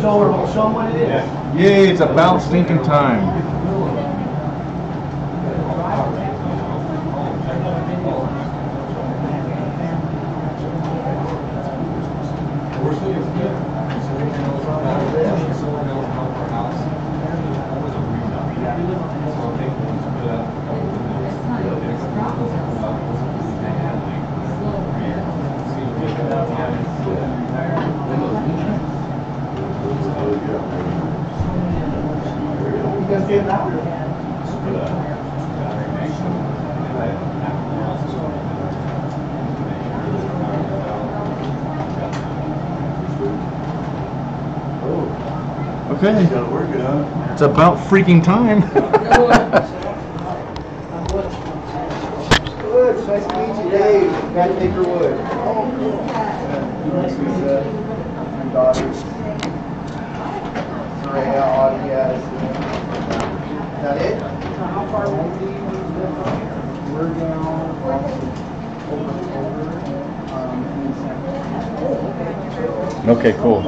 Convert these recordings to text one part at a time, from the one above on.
Show them what it is. Yay, it's about stinking time. Okay. It's about freaking time. Good. It's nice to meet you, Dave. Matt Bakerwood. Oh, cool. Nice to meet you. My daughters. Soraya, Audia. Is that it? How far away do you live? We're down over in San Francisco. Okay, cool.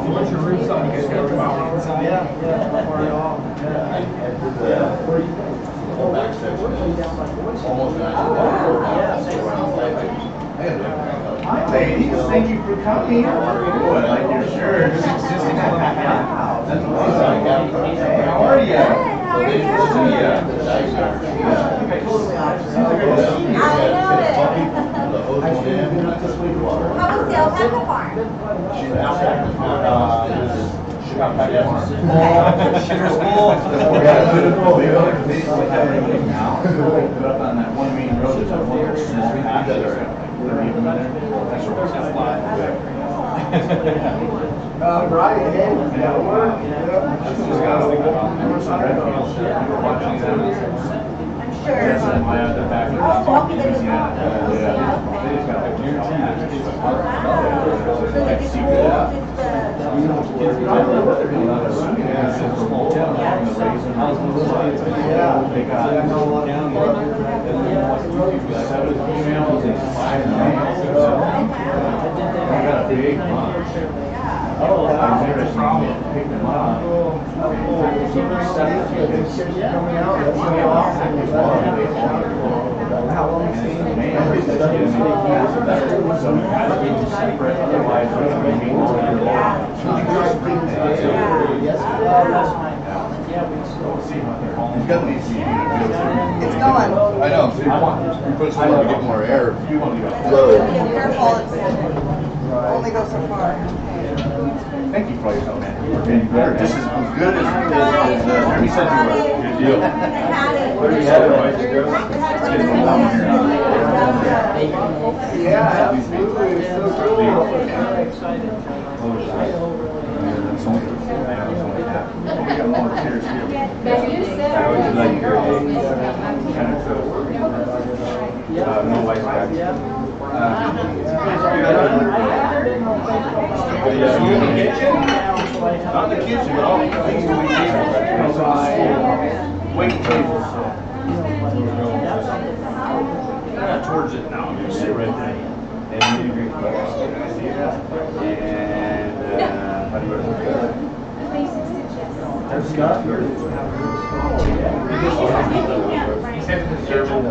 What's your roots on? You guys got roots on? Yeah. How far are y'all? Yeah. Where are you from? Whole back section is almost 9. Hi, ladies. Thank you for coming. Oh, I like your shirt. Wow. That's awesome. How are you? Right, that'll work. It's going. I know. We put some to get more air. Careful, it's only go so far. Thank you for your help, man. This is as good as Jeremy said you were. Good deal. Yeah, absolutely. It's so cool. Very excited. No white bags. Not the kitchen, but all the things we need. Wait tables. Towards it now. You sit right there. And you drink and how do you want to look at it? There's Scott here. He's having the German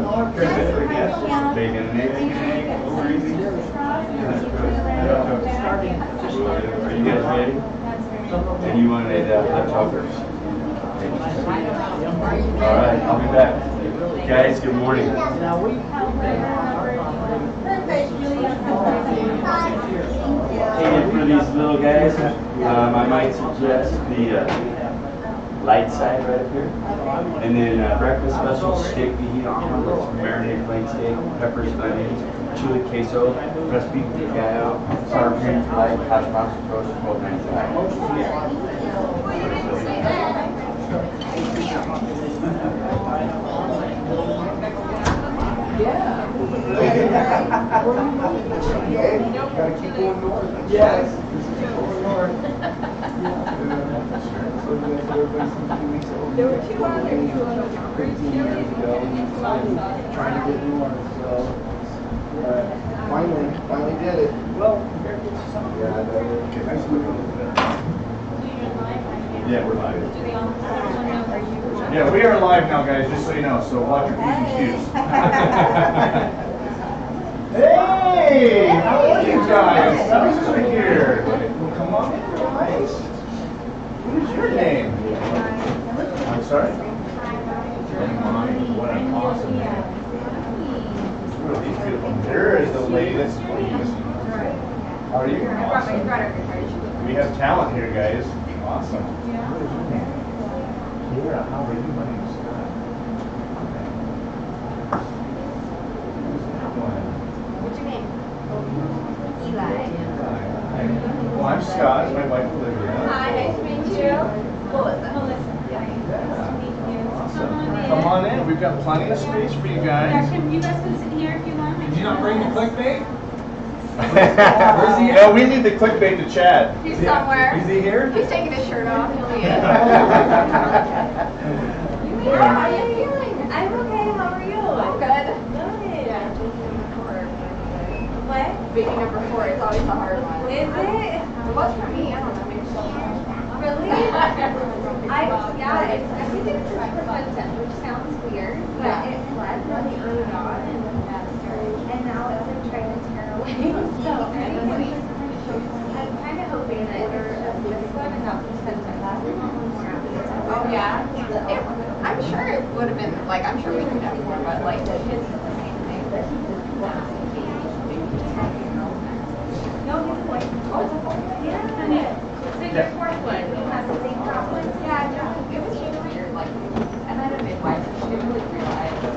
bacon and eggs. Are you guys ready? And you wanted hot chocolate? All right, I'll be back. Guys, good morning. And for these little guys, I might suggest the light side right up here. And then breakfast special steak fajita omelet, marinated plain steak, peppers, onions, chili queso, pressed beef gallo, sour cream, light, hash browns, toast, 12.95. Gotta keep going north. Yes. Going north. There were 2 on there. 13 years ago, trying to get north. So finally did it. Well, compared to some. Yeah, Yeah, we're live. Yeah, we are live now, guys, just so you know, so watch your P's and Q's. Hey! How are you guys? How's this right here? Well, come on in, guys. What is your name? I'm sorry? What an awesome name. Look at these beautiful. There is the lady that's queen. How are you? Awesome. We have talent here, guys. Awesome. Kira, how are you? My name is Scott. What's your name? Eli. Well, I'm Scott. It's my wife, Olivia. Hi, nice to meet you. Melissa. Awesome. Come on in. We've got plenty of space for you guys. Yeah, you guys can sit here if you want. Did you not bring the clickbait? Where's he at? No, we need the clickbait to Chad. He's somewhere. Is he here? He's taking his shirt off. He'll be in. Yeah. How are you feeling? I'm okay. How are you? I'm good. Good. Yeah. What? Baby number 4 is always the hard one. Is it? It was for me. I don't know. Maybe so. Really? I think it's 6%, which sounds weird, but it bled really early on, and now it's like trying to tear away. So I'm kind of hoping that this one is not percent. Oh yeah. I'm sure it would have been like I'm sure we could have more, but like the kids are the same thing. No, he's a boy. Oh, it's a boy. Yeah. It's your 4th one. He has the same problem. Yeah, no, it was just weird. Like, and then a midwife, she didn't really realize there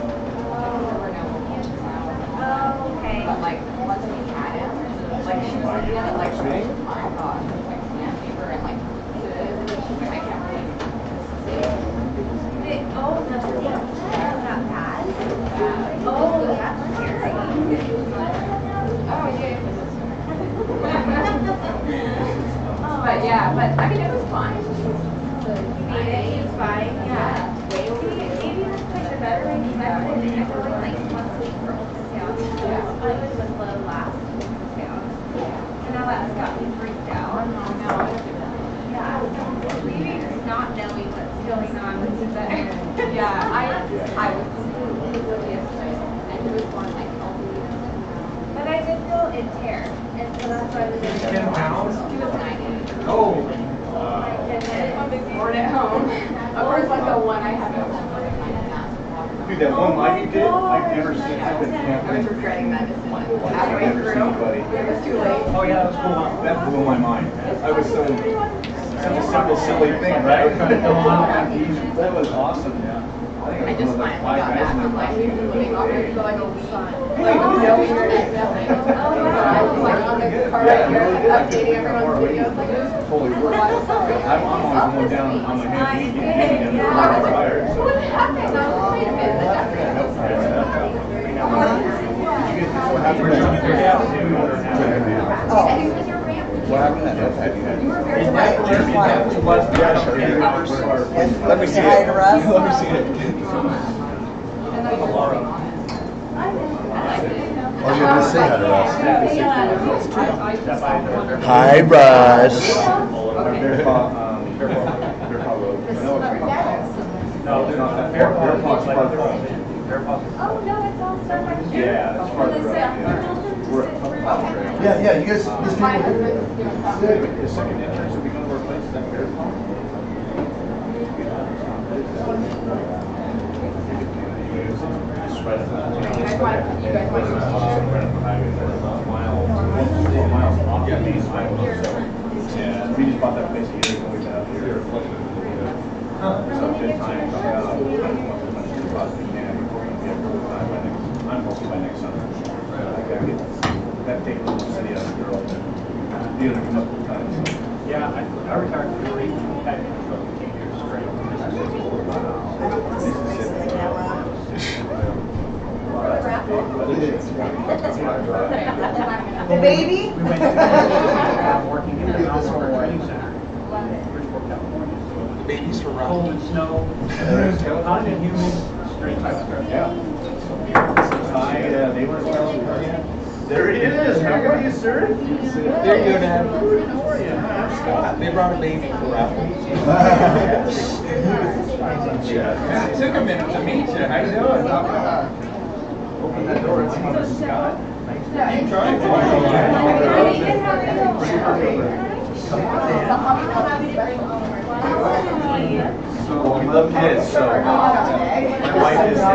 were no kids now. Oh, okay. But like, once we had him, like she was looking at it like, oh my gosh, it's like can't fever and like, she's like, I can't believe this is it. Oh, that's not bad. Oh, that's scary. Oh, yeah. But yeah, but I mean, it was fine. It was fine, yeah. Maybe this place are better because I feel like once a week for ultrasound. I was with the last ultrasound. And now that's got me freaked out. Yeah. Maybe just not knowing what's going on would be better. Yeah, I was completely yesterday. And it was one like but I did feel it tear. And so that's why we did 10 pounds? He was 90. Oh. My goodness. Born at home. Of course, like the one I have at home. Dude, that one live you did, I've never seen. I've been I was regretting that decision. I've Halfway never through, seen anybody. it was too late. Oh yeah, that was cool. That blew my mind. I was so, such a simple, silly thing, right? That was awesome, yeah. I just finally got back from like living off it for like a week. Hey, Like, what no did you internet, nothing. I was like on the car right here, updating everyone's videos. Like, it was Totally worth it. I'm always going down on my hands and knees, getting them really tired. So. what happened? I was like, wait a minute, that And he was your ramp. What happened to that notepad you had? You were very Let me see it. Let me see it. Or you just say hi to us. Hi, Russ. Bear Paw Road. No, it's not that. Bear Paw's farther up. Oh, no, it's all so much. Yeah, that's farther up. Yeah. We're a couple miles away. Yeah, you guys just My take husband it. was doing something. The second entrance will be going to our place, is that Bear Paw? Just right up the You guys want to use right up the highway there, about a mile, 4 miles off the main highway. Yeah, we just bought that place a year ago, we've been out here. So good time coming out, I'm going as much as possibly can, we're going to get a full time by next, I'm hoping by next summer. I gotta get that big little city out of the girl, the other come up full time. Yeah, I retired from the Marine. I came here straight. The baby? We went to working in the Mount Training Center. Bridgeport, California. The babies for Cold and snow, hot and humid, straight type of trip. Yeah. They were in California. There he is. How are you, sir? There you go, Dad. How are you? I'm Scott. They brought a baby for Raffle. It took a minute to meet you. How you doing? Open that door and see Scott. Keep trying. So we love kids. So my wife is she's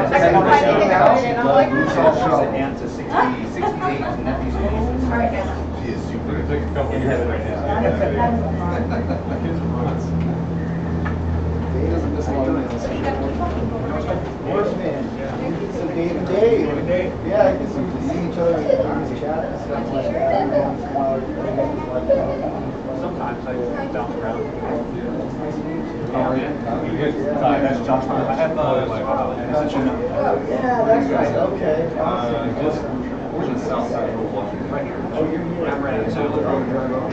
an aunt to 68 nephews and nieces. She is super in heaven right now. He doesn't miss a lot of meals. Horse man. So day to day. Yeah, I guess we see each other and chat and stuff like that. Sometimes I bounce around. Hi, that's Josh. I have Yeah, that's right. Okay. just we're in the south side of Washington, right here. Oh, you're here. I'm ready. So look over drive over.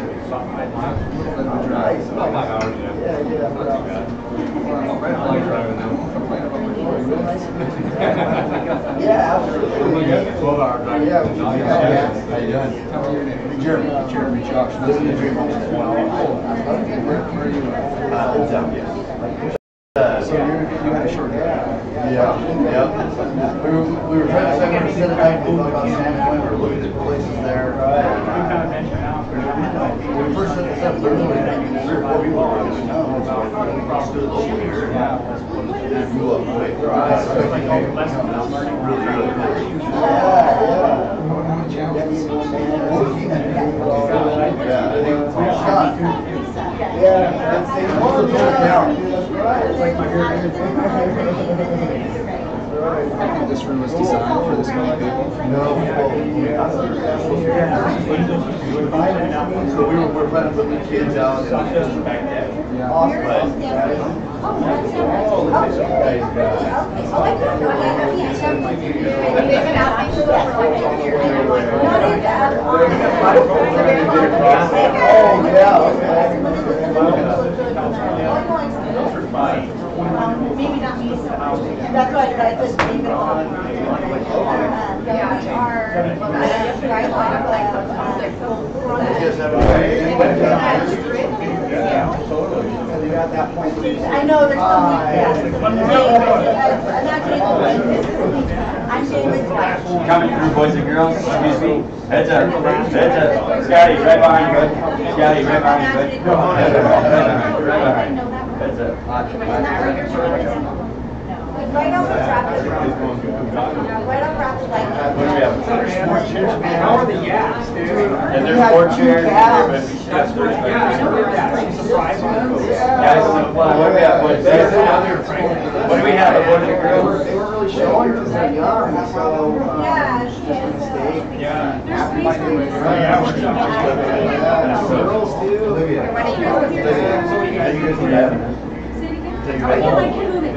Nice. About 5 hours, yeah. Yeah, Not too bad. I like driving now. Yeah, absolutely. 12-hour drive. Yeah, How you doing? Jeremy, Josh. Living the dream. Where are you? So you had a short day? Yeah. We were trying to say we're sitting at night about San Quentin. We were looking at places there. When we first set this up, there was only 3 or 4 people around. Stood over here. And blew up quick. Really, really quick. I think this room was designed for this many people. So we're planning to put the kids out. Maybe not me so much. That's why I just leave it alone. We are I know there's Coming through, boys and girls. Excuse me. Heads up. Heads up. Scotty, right behind you, bud. Scotty, right behind you, bud. Heads up. Right behind you. Heads up. Right on the traffic. Right on rapid light. What do we have? How are the yaks, dude? And there's 4 chairs. That's great. Yeah, surprise on them. Guys, what do we have, boys? What do we have, boys and girls? They were really showing because they're young, so just a mistake. Yeah. Girls too. Olivia.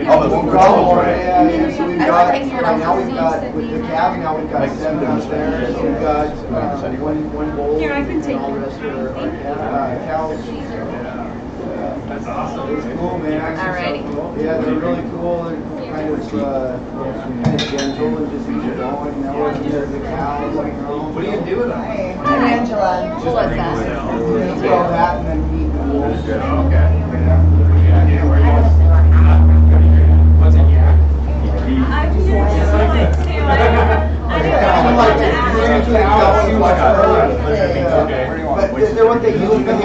Oh, the problem, right? Yeah, so we've got, right now we've got, with the cab, now we've got 7 out there, so we've got one bowl. Here, I can take and all the rest are cows. That's awesome. It's cool, man. Alrighty. Yeah, they're really cool. They're kind of gentle and just easy going. You know, the cows, like, What do you do with them? I'm Angela. What's that? Throw that and then eat the wolves. Okay. What's it, yak? I'm just like to, But they're what they use in the Oh,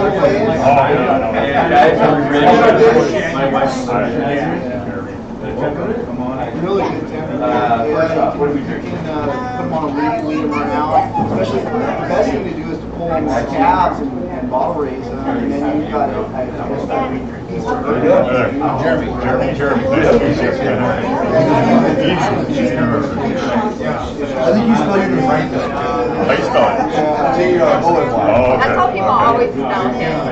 Guys, are we ready? My wife's Really good First off, what are we drinking? Put them on a lead them around. Especially, the best thing to do is to pull them with calves and bottle raise them, and then you've got Jeremy. I think you spell your right though. How you spell it? That's how people always spell him. Yeah,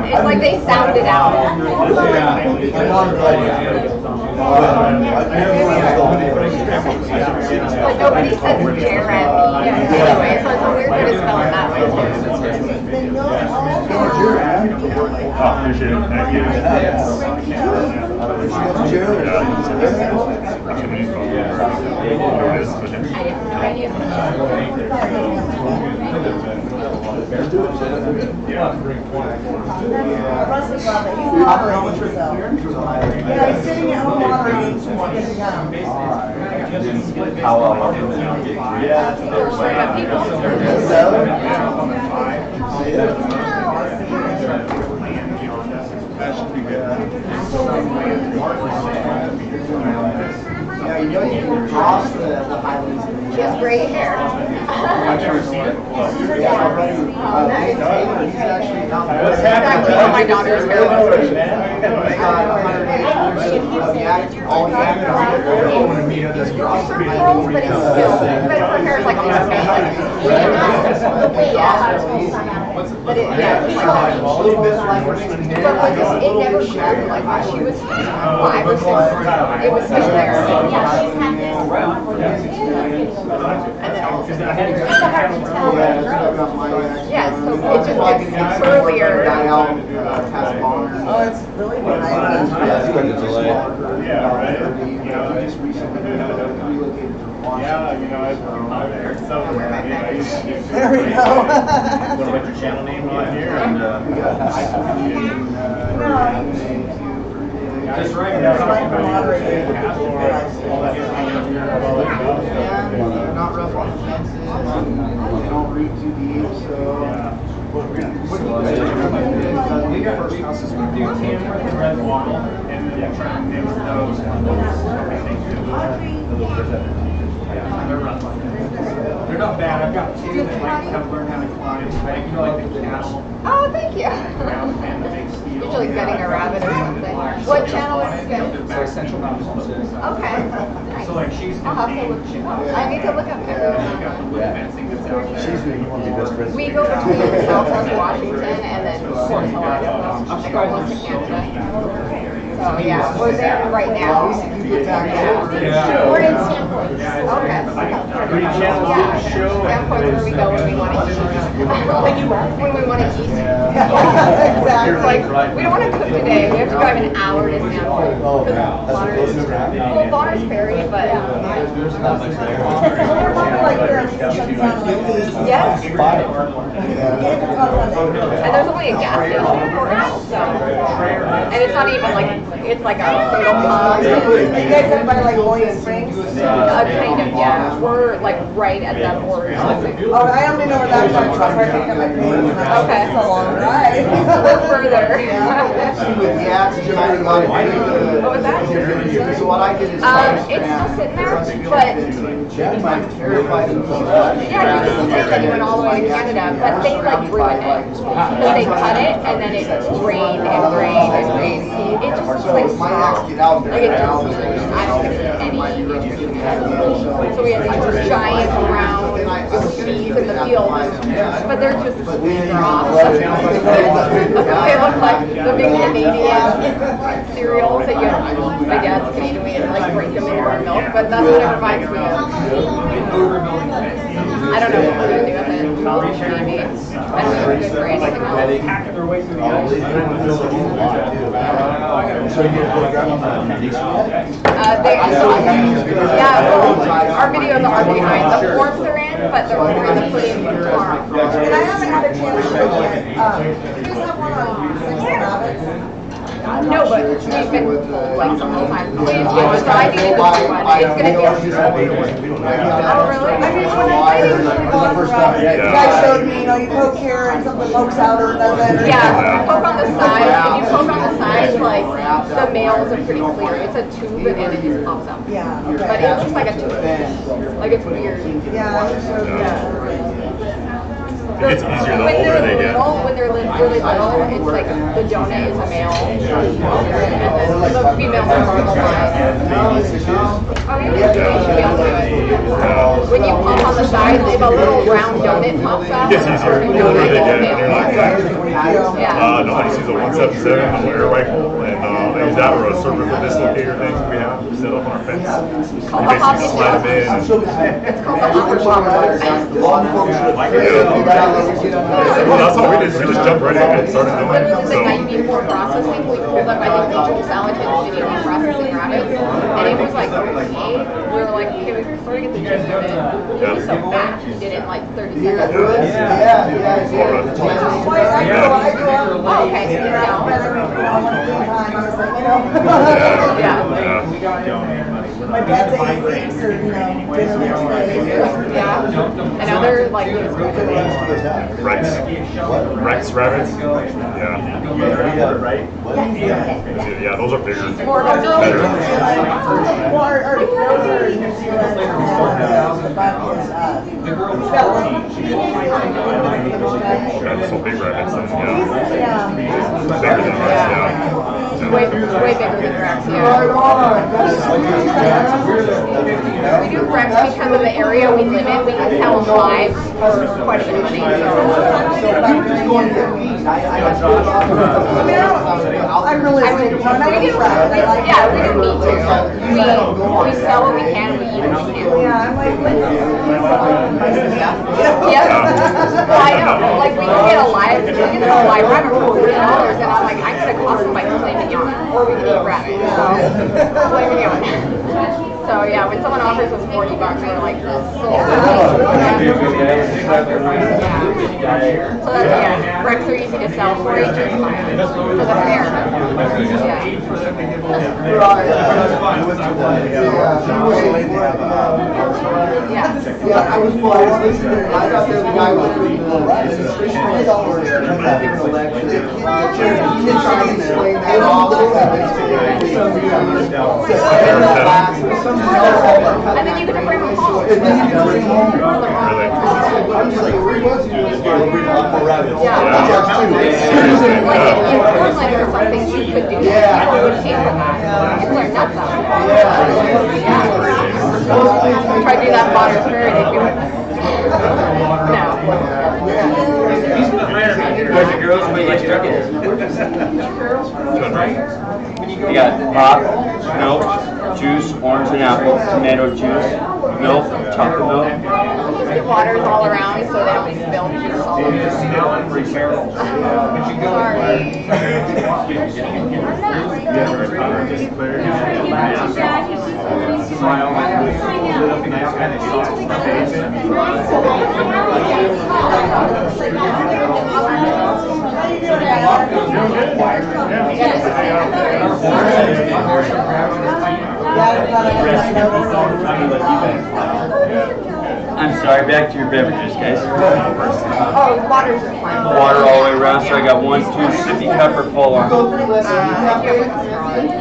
it's like they sound it out. Like nobody says Jeremy anyway, so it's weird to spell it that way. appreciate it. Thank you. Russ would love it. He's moderating, so. Yeah, he's sitting at home moderating since he's getting down. How well I'm doing, I'll get Yeah, you know you can cross the highlands. She has gray hair. Yeah, already. Taylor, he's actually not. What's happening? Oh, my daughter's hair. They got 108 of the active, all the active. It's curls, but it's still, but her hair is like on her face. But it, yeah, it's like that. A little bit like. But like this, it never grew. Like when she was 5 or 6, it was still there. Yeah, she's had this. And then all of a sudden, Yeah, yeah, so it just gets curlier. Oh, it's really nice. Yeah, it's quite a delay. Yeah, right. He just recently relocated from Washington. There we go. Put your channel name on here and, That's right. Not rough on the fences. They don't read too deep, so. we got first houses we do Tamworth and Red Wattle and then it was those they're rough like that. They're not bad. I've got two that like have learned how to climb. Like, you know, like the cattle. Oh, thank you. And the big steel. Usually getting a rabbit or something. What channel is this? So Central Mountains. Okay. So like she's I'll have to look. I need to look up everyone. We go between Southwest Washington and then Fort Alaska. Like almost to Canada. So yeah, we're there right now. We're in Stanford. Okay. Yeah, Stanford where we go when we want to eat. When we want to eat. Exactly. It's like, we don't want to cook today. We have to drive an hour to Stanford. Well, Bonner's Ferry, but yes. And there's only a gas station in Fort House, so. And it's not even like, it's like a little pond. You guys live by like Boyne Springs? Kind of, yeah. We're like right at that border. Oh, I only know where that's from, so I picked up my parents. Okay. It's a long ride. We're further. What was that? So what I did is. It's still sitting there, but I'm terrified of yeah, you can say that you went all the way to Canada, but they like ruined it. Because they cut it and then it rained and rained and rained. It just looks like straw. Like it just, I don't think there's any interest in that. So we have these giant round seeds in the field, but they're just straw. They look like the big Canadian cereals that you, I guess, Canadian, we like drink them in our milk, but that's what it reminds me of. I don't know what we're going to do with it. Maybe. I don't know if it's good for anything else. Yeah, well, our videos are behind the forms they're in, but we're going to put in tomorrow. And I haven't had a chance to look yet. You guys have one on Six Rabbits? No, but we've been told like several times, please do it. So I need to do one. It's going to be. Oh, really? I mean, when I usually go on route, you guys showed me, you know, you poke here and something pokes out or doesn't. Yeah, poke on the side. If you poke on the sides, like the males are pretty clear. It's a tube and then it just pops up. Yeah, okay. But it looks like a tube. Like it's weird. Yeah, it showed me. It's easier the older they get. When they're really little, it's like the donut is a male, and then the females are normal size. Oh, you should be able to do it. When you pump on the sides, if a little round donut pops out, It's easier the older they get. And you're like, yeah. nobody sees a 177 air rifle, and they use that or a cervical dislocator thing we have set up on our fence. You basically slide them in. It's called the hopper bomber. Well, that's what we did. We just jumped right in and started doing it. Literally the night before processing, we pulled up, I think, Angel Salad had a video on processing rabbits, and it was like, okay, we were like, okay, we sort of get the gist of it. It was so fast, we did it in like 30 seconds. Oh, okay, so you know. My dad's 86 or, Yeah. And other like Rex rabbits? Yeah. Right? Yeah, those are bigger. more of a Yeah, so big rabbits, yeah. Bigger than ours, yeah. way bigger than Rex, yeah. We do Rex because of the area we live in. We can sell them live for quite a bit of money. I'm really Yeah, we do meat too. We sell what we can, we eat what we can. Yeah, I'm like, Yeah. Well, I know. Like we can get a live rabbit for $40, and I'm like, I could have cost them by filet mignon, or we can eat rabbit. So filet mignon. So yeah, when someone offers us $40, we're like, so yeah, Rex are easy to sell for each and for the fair. Yeah, I was listening. I thought there was a guy with and then you can bring them home. I'm just like, where was you? Yeah. Like in Portland or something, you could do that. People would pay for that. People are nuts out there. Yeah. Try to do that in Bonner's Ferry, they do it. Boys and girls, what do you like turkeys? You got pop, milk, juice, orange and apple, tomato juice, milk, chocolate milk. Just get waters all around so they don't spill juice all over. I'm sorry, back to your beverages, guys. Oh, water's fine. Water all the way around, so I got 1, 2, sippy cup or full on.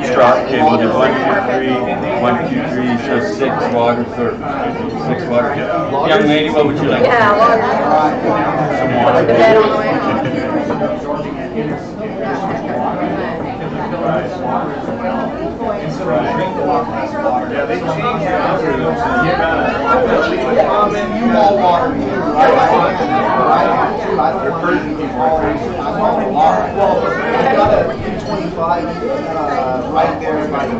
Straw, okay, we'll do 1, 2, 3, 1, 2, 3, so 6 water for 6 water. Young lady, what would you like? Yeah, water. Some Put water. the bed on the way home. Yeah, they change You all water. Well, I got a 225 right there by the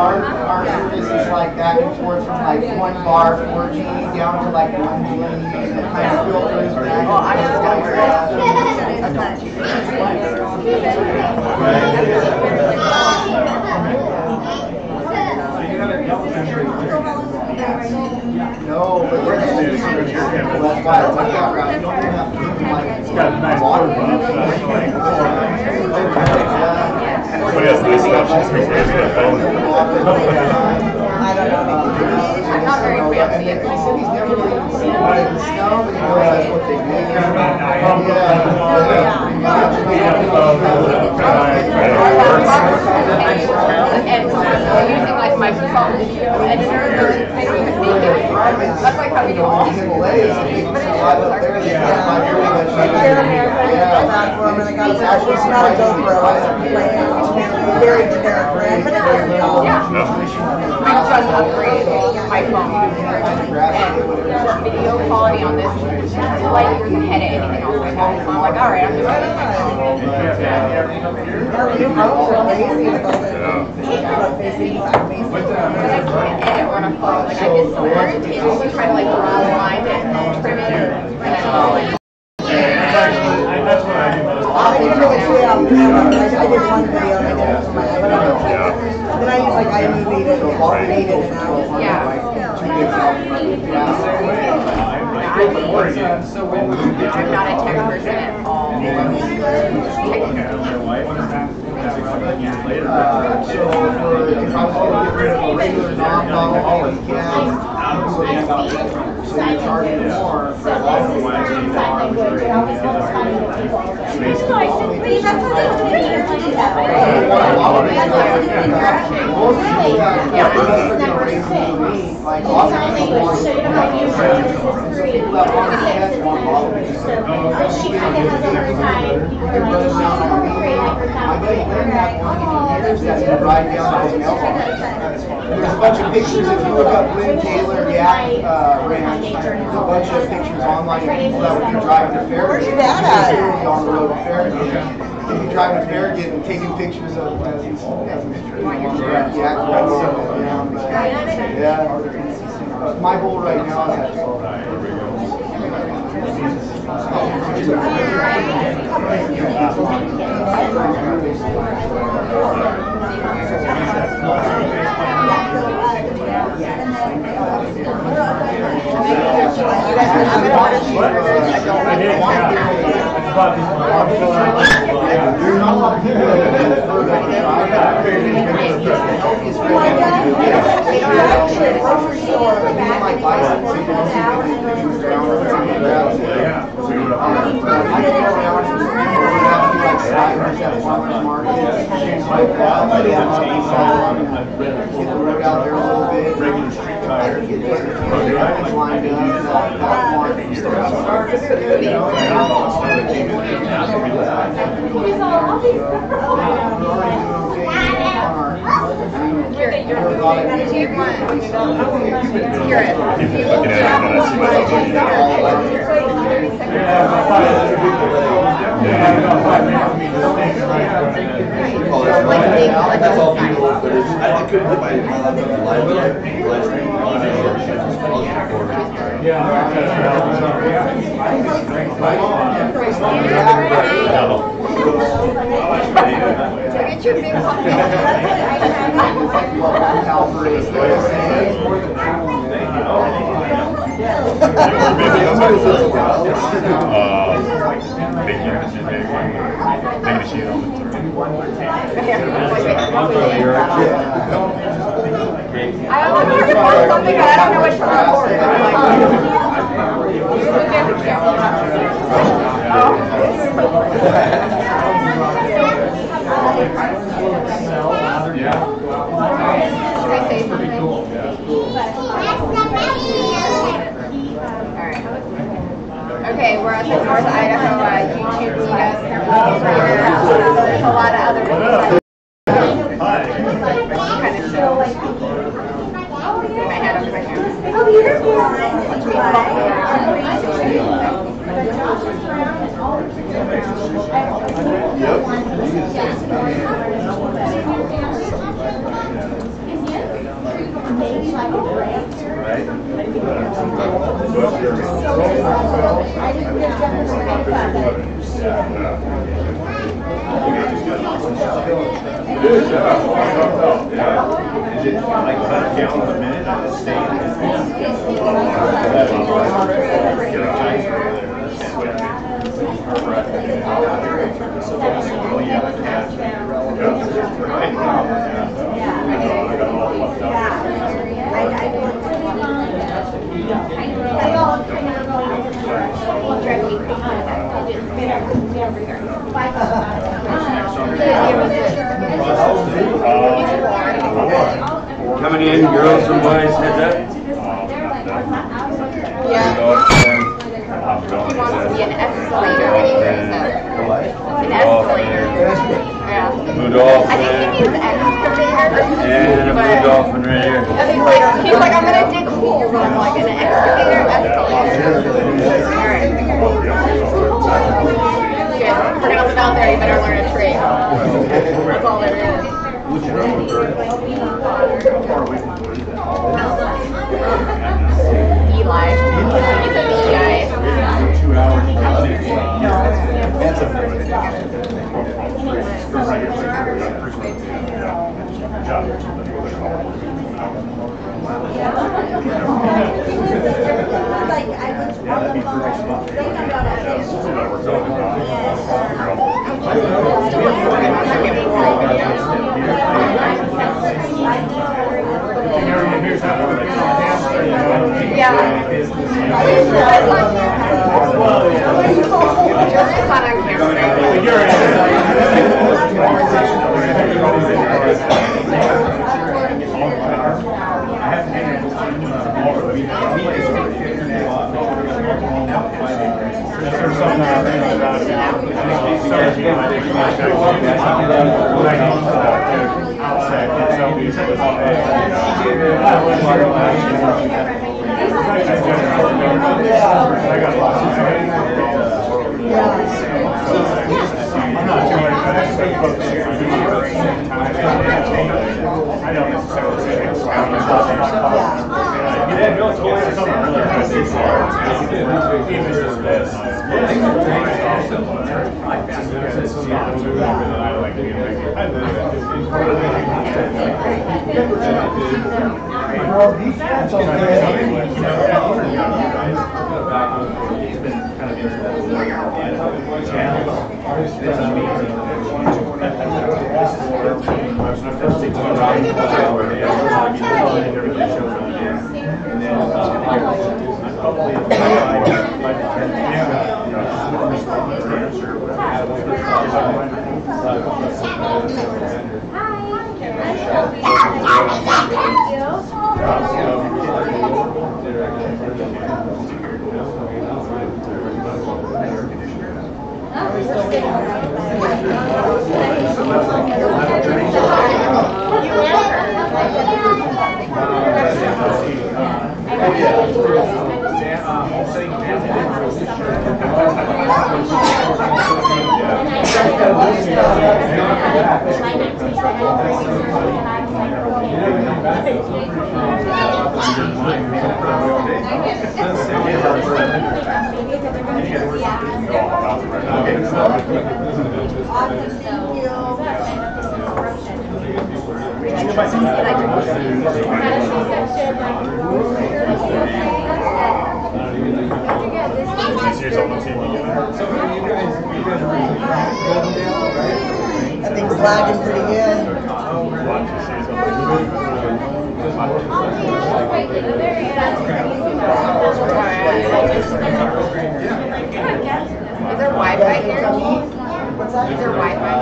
Our service is like back and forth from like 1 bar 4G down to like 1 G. It kind of filters back. No, but we're just that's why I went that route. You don't even have to do It's got a nice curve up. But yes, nice stuff. She's pretty crazy. I don't know. I'm not very fancy. He said he's never really seen the snow, but he knows that's what they do. And using like my phone editor, I don't even make it. That's like how we do all these things. But It's not a GoPro, it's like very generic brand, but it doesn't go. Yeah. I just upgraded my phone. And video quality on this is light years ahead of anything else I have. So I'm like, alright, I'm just gonna use my phone. Your phones are lazy about it. But I can't edit on a phone. Like I get so irritated when trying to like draw a line and trim it or like. That's what I do most. I didn't really see it on camera. I did one video and I did it for my iPhone. Then I use like iMovie to edit it out. Yeah. I'm not a tech person at all. So if I was going to get rid of a regular non-model cam, so you're charging more for a lot of there's a bunch of pictures if you look up Lynn Taylor Yak Ranch. There's a bunch of pictures online of people that would be driving to Farragut. Where's that at? On the road to Farragut. If you drive to Farragut and taking pictures of yak. Yeah. My goal right now is at 12. Regular street tires. That's all people, but it's, I couldn't put my live stream. Get your big I don't know if you're something, but I don't know what to record. Okay, we're at the North Idaho YouTube Meetup. There's a lot of other people. Kind of show. My head over my hair. Yeah. it like 100 gallons a minute. I just stayed. Coming in, girls and boys, heads up. Yeah. He wants to be an escalator anyway, so. An escalator. Yeah. Blue dolphin. I think he means excavator. And a blue dolphin right here. I think he's like, I'm gonna dig holes. I'm like, an excavator, escalator. Alright. Good. We're gonna live out there, you better learn a trade. That's all there is. Eli. He's a bee guy. 2 hours. That thing's lagging pretty good. Is there Wi-Fi here? Is there Wi-Fi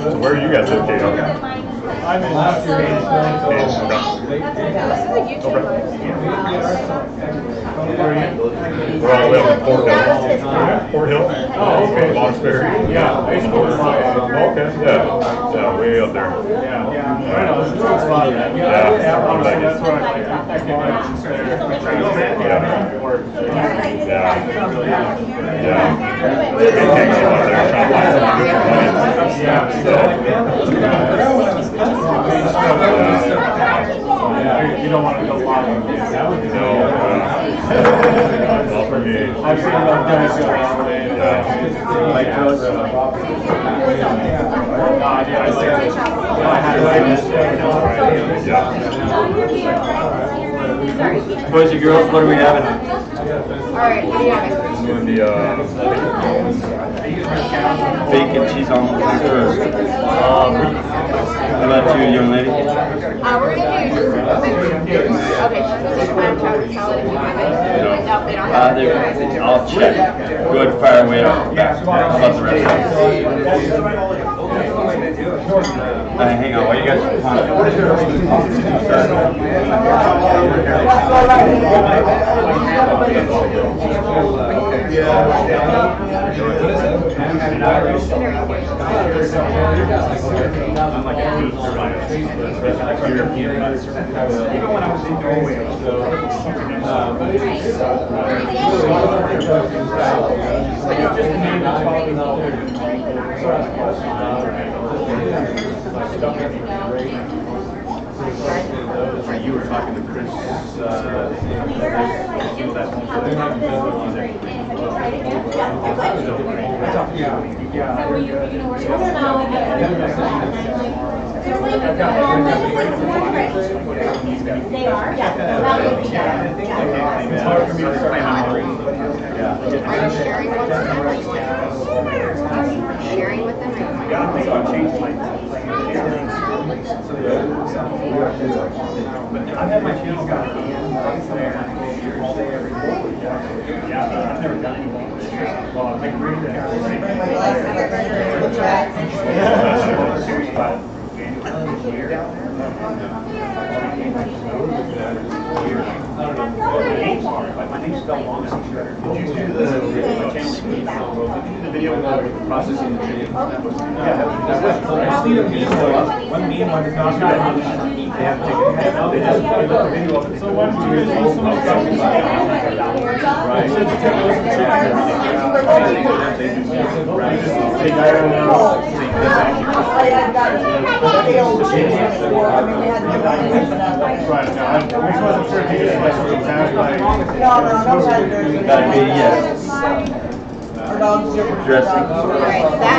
So where are you guys located? I'm in last year. This is a YouTube live. We're all the way up in Fort Hill. Fort Hill? Oh, okay. Longsbury. Yeah, I used to work Okay, yeah. Yeah, way up there. Yeah. I know, it's a good spot. Yeah. Honestly, that's what I like. I can imagine there. Yeah. It takes you out there, shop like You don't want to go long. I've seen those guys go all day. Like those. Boys and girls, what are we having? Alright, what do you have? doing the Bacon, cheese on the first. How about you, young lady? We're gonna do okay, she's gonna do clam chowder salad if you have it. No, they don't have it. I'll check. Go ahead and fire away back. About the rest. Hang on, while you guys are Even when I was in Norway, you were talking to Chris. They are? Yeah. It's hard for me to start. Are you sharing one with them or you want sharing with them or you want Yeah, I think I'll change my but I've had my channel got all day every day. Yeah, I've never done anything. Well, I agree with like my name's spelled wrong. Did you do the video of processing the chicken? Yeah, one me and one is not. They have chicken. No, they just put the video of it. So why don't you guys use some of the stuff? Right. dressing. Alright, that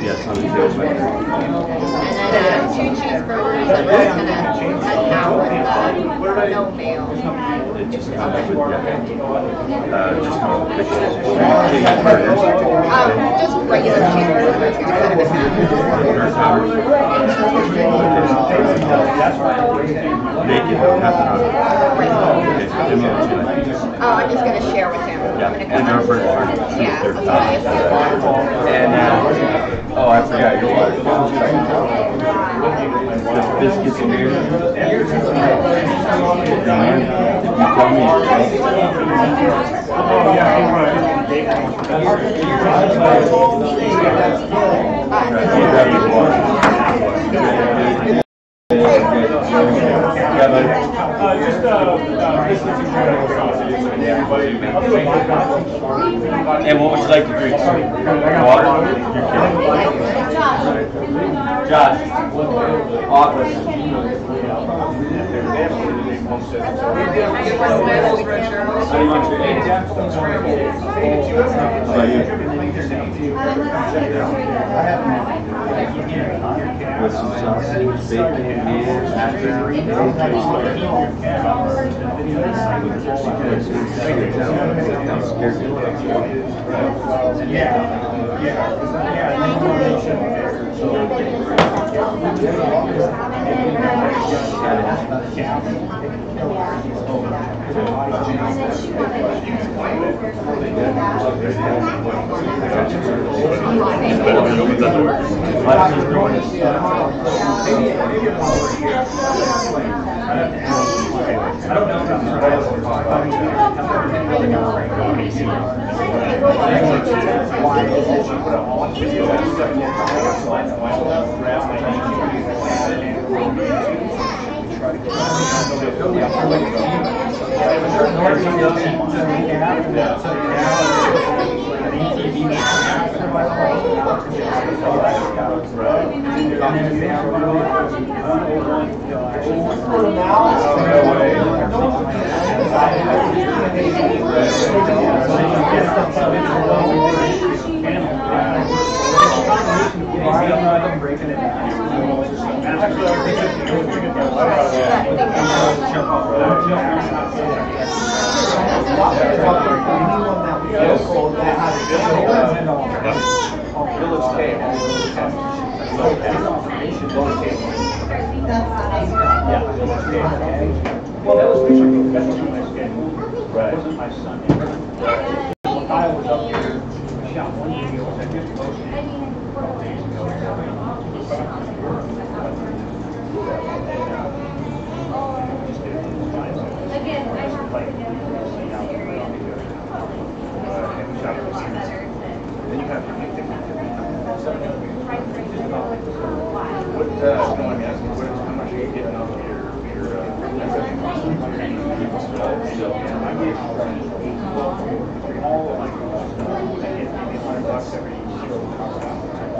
Yes, on the and then 2 cheeseburgers and then a cow with no mayo. It just comes with Just regular cheeseburgers with kind of a bacon, half an hour. Oh, I'm just gonna share with him. Yeah, and our burger. Yeah, that's what I assumed. And oh, I forgot your water. The biscuits and beer. Dan, you tell me. And what would you like to drink? Water? You're kidding. Josh, office. How do you want your name? How about you? With some sausage, bacon, and after.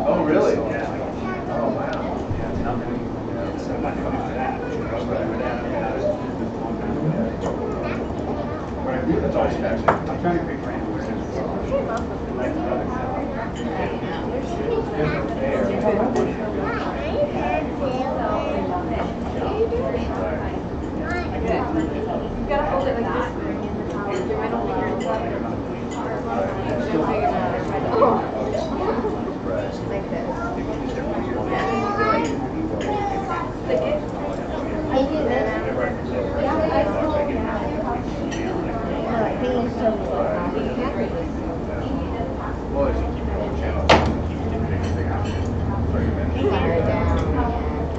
Oh, really? Yeah. Oh, wow. Yeah, I'm not coming for that. That's always actually. I'm trying to create brand awareness. You gotta hold it like this. Your middle finger like this. I do this.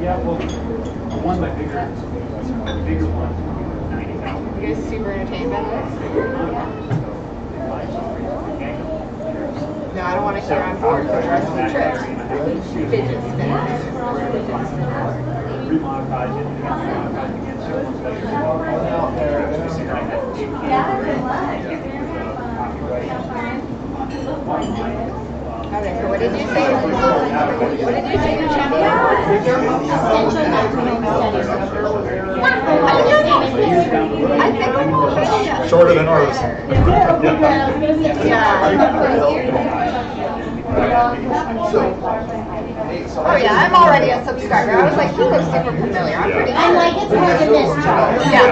Yeah, well, one of my bigger ones. You guys super entertained by this? No, I don't want to hear on board for the rest of the trip. Fidget spinners. Remonetize it, remonetize again, so Okay, so what did you say? What did you say your channel was? I think I'm already Shorter than ours. Oh yeah, I'm already a subscriber. I was like, he looks super familiar. I'm pretty I'm like, it's hard to miss Charles. Yeah.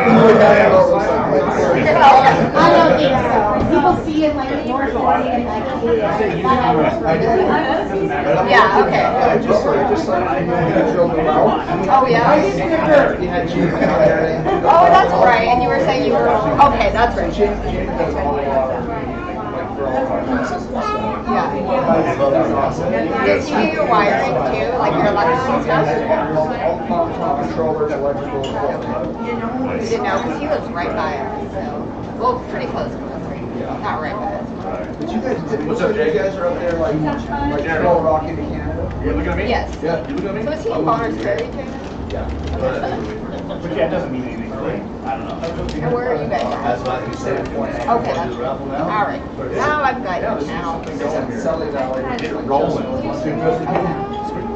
I don't think so. People see it like more funny and like, Yeah, okay. Oh yeah? Oh, that's right. And you were saying you were, okay, that's right. Yeah. Did you do your wiring too? Like your electrical stuff? Controllers, electrical. You didn't know, because he lives right by us, so, well, pretty close to us, right? Not right by us. But you guys, what's up, Jay? You guys are up there like Trail Rocky to Canada? You're looking at me? Yes. Yeah. You looking at me? So is he in Bonner's Ferry too? But yeah, it doesn't mean anything really. I don't know. And where are you guys That's at? what you said. Okay, that's, all right. Now I've got it now. Selling that way. Rolling.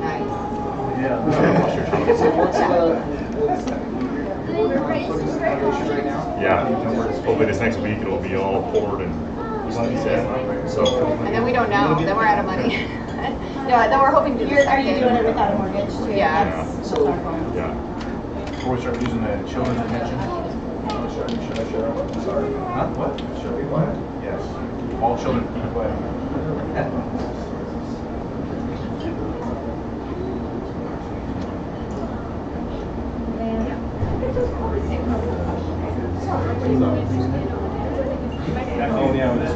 Nice. Yeah. What's the right now? Yeah. Hopefully this next week it'll be all poured and set. So. And then we don't know, then we're out of money. Yeah, then we're hoping to do Are you doing it without a mortgage too? Yeah. So, Yeah. Before we start using the children's attention. Should I share? I'm sorry. Huh? What? Should we be quiet? Yes. All children be quiet. Oh, yeah. Yeah, this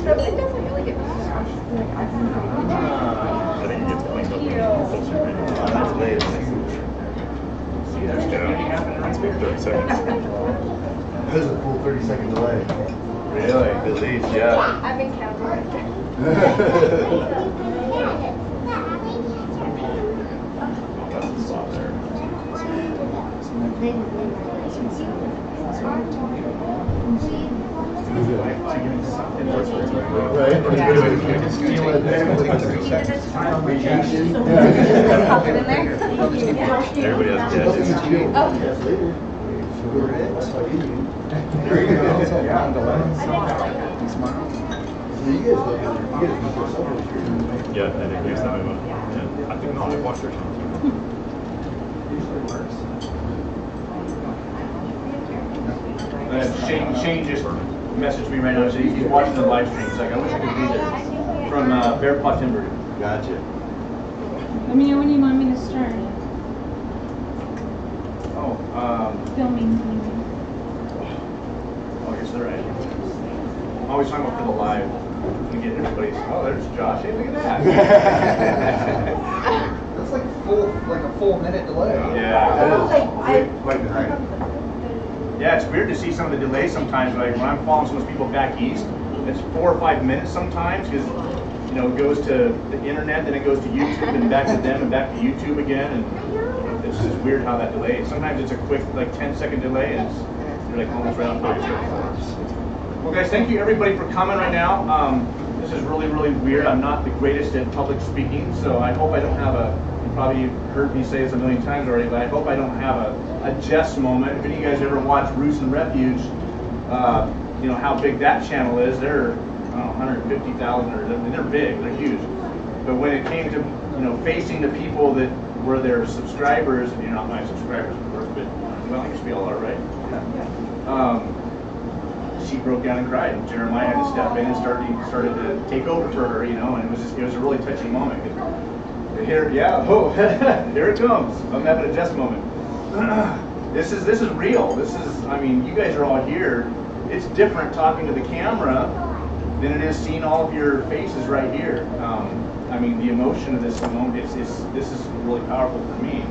So it doesn't really get I think it gets cleaned up when you post your video. That's late. See, there's that's big 30 seconds. There's a full 30-second delay. really, at least, yeah. I've been counting. That's the spot there. Right? Steal it. Everybody has gadgets. There you go. Yeah, I think there's that one. Yeah. I think no, I watched their channel. Shane just messaged me right now. He's watching the live stream. He's like, I wish I could be there. From Bear Paw Timber. Gotcha. Let me know when you want me to start Oh, filming. I guess they're right. I'm always talking about for the live. To get everybody's. Oh, there's Josh. Hey, look at that. That's like a full minute delay. Yeah. Quite behind. Yeah, it's weird to see some of the delays sometimes. Like when I'm following some of those people back east, it's 4 or 5 minutes sometimes because it goes to the internet, then it goes to YouTube, and back to them, and back to YouTube again, and it's just weird how that delays. Sometimes it's a quick, like 10-second delay, and you're like almost right on time. Well, guys, thank you everybody for coming right now. This is really, really weird. I'm not the greatest at public speaking, so I hope I don't have you probably heard me say this a million times already, but I hope I don't have a Jess moment. If any of you guys ever watch Roost and Refuge, you know how big that channel is. They're, I don't know, 150,000, or they're big, they're huge. But when it came to, facing the people that were their subscribers, and you're not my subscribers, of course, but, well, I guess we all are, right? She broke down and cried. And Jeremiah had to step in and started to take over for her, and it was a really touching moment. Here, here it comes. I'm having a Jess moment. This is real. You guys are all here. It's different talking to the camera than it is seeing all of your faces right here. The emotion of this moment, this is really powerful for me.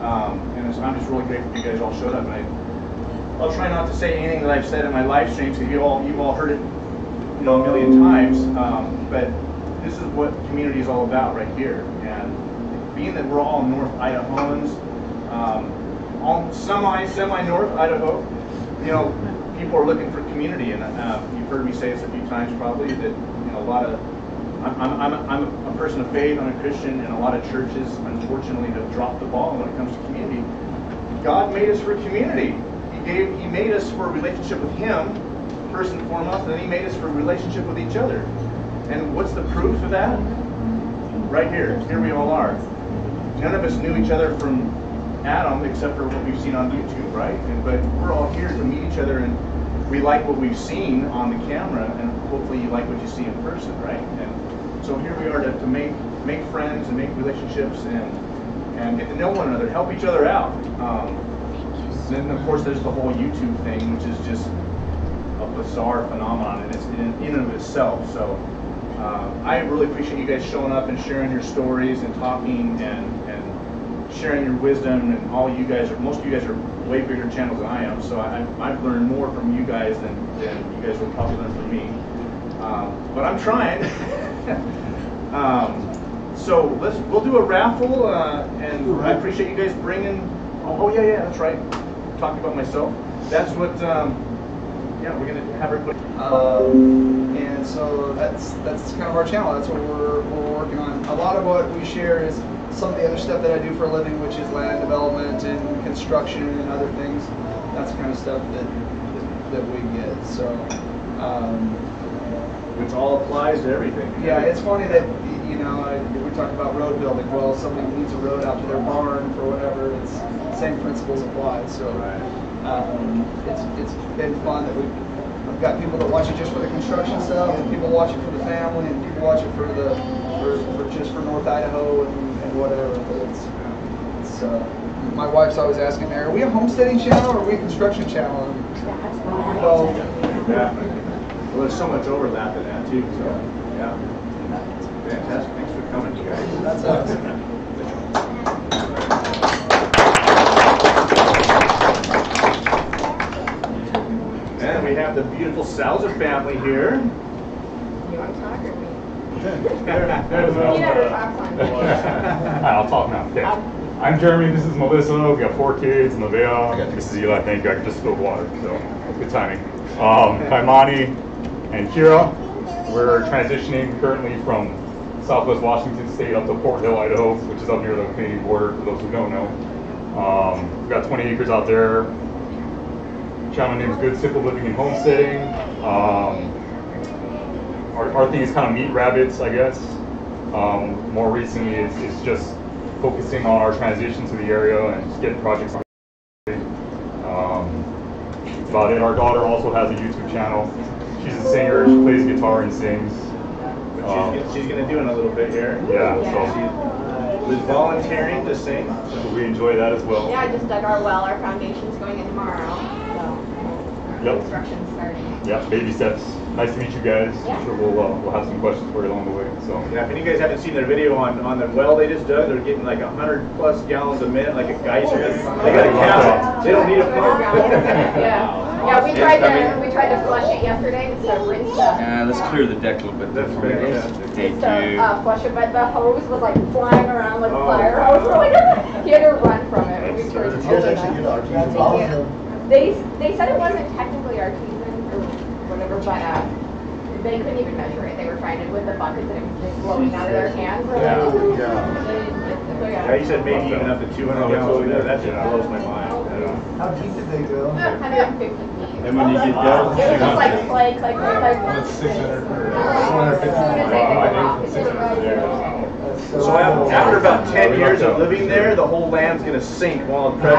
And I'm just really grateful you guys all showed up. And I'll try not to say anything that I've said in my live streams because you've all heard it, a million times. But this is what community is all about right here. And being that we're all North Idahoans, all semi-North Idaho, people are looking for community. And you've heard me say this a few times probably that a lot of I'm a person of faith. I'm a Christian, and a lot of churches unfortunately have dropped the ball when it comes to community. God made us for community. He made us for a relationship with Him, first and foremost, and then He made us for a relationship with each other. And what's the proof of that? Right here. Here we all are. None of us knew each other from Adam, except for what we've seen on YouTube, right? But we're all here to meet each other, and we like what we've seen on the camera, and hopefully you like what you see in person, right? And so here we are to make friends and make relationships and get to know one another, help each other out. Then of course there's the whole YouTube thing, which is just a bizarre phenomenon, and it's in and of itself. So I really appreciate you guys showing up and sharing your stories and talking and sharing your wisdom. And most of you guys are way bigger channels than I am, so I've learned more from you guys than you guys will probably learn from me. But I'm trying. So we'll do a raffle, and I appreciate you guys bringing. Oh yeah, that's right. Talking about myself. That's what. We're gonna have everybody. And so that's kind of our channel. That's what we're working on. A lot of what we share is some of the other stuff that I do for a living, which is land development and construction and other things. That's the kind of stuff that we get. So. Which all applies to everything. Yeah, it's funny that we talk about road building. Well, somebody needs a road out to their barn for whatever. It's same principles apply. So it's been fun that we've got people that watch it just for the construction stuff, and people watch it for the family, and people watch it for just for North Idaho and whatever. But it's my wife's always asking me, are we a homesteading channel or are we a construction channel? Well, Yeah. Well, there's so much overlap in that too, so, yeah. Fantastic, thanks for coming, you guys. that's us. And we have the beautiful Salzer family here. You want to talk or me? I'll talk now. Okay. I'm Jeremy. This is Melissa. We got 4 kids. Nevaeh. This is Eli. Thank you. I just spilled water, so good timing. Kaimani and Kira. We're transitioning currently from Southwest Washington State up to Fort Hill, Idaho, which is up near the Canadian border. For those who don't know, we've got 20 acres out there. Channel name is Good Simple Living and Homesteading. Our thing is kind of meat rabbits, I guess. More recently, it's just focusing on our transition to the area and just getting projects on. That's about it. Our daughter also has a YouTube channel. She's a singer. She plays guitar and sings. She's going to do it a little bit here. Yeah, So she was volunteering to sing. so we enjoy that as well. Yeah, I just dug our well. Our foundation's going in tomorrow. So Yep. construction's starting. Yep, baby steps. Nice to meet you guys. I'm sure we'll have some questions for you along the way. So Yeah, if you guys haven't seen their video on the well they just dug, they're getting like 100+ gallons a minute, like a geyser. They got a cap. They don't need a pump. Yeah, we tried to flush it yesterday instead of rinse it. Let's clear the deck a little bit. That's fantastic. Thank Just to you. flush it, but the hose was like flying around like a Oh. fire hose. We're like, he had to run from it. We were Did you guys actually get artesian wells? They said it wasn't technically artesian or whatever, but they couldn't even measure it. They were trying to with the buckets and it was just blowing out of their hands. Yeah. Yeah, You said maybe even up to 200 gallons. That just blows my mind. How deep did they go? 150 feet. And when you get down, It was just like 600 So after about 10 years of living there, the whole land's going to sink while it's I know.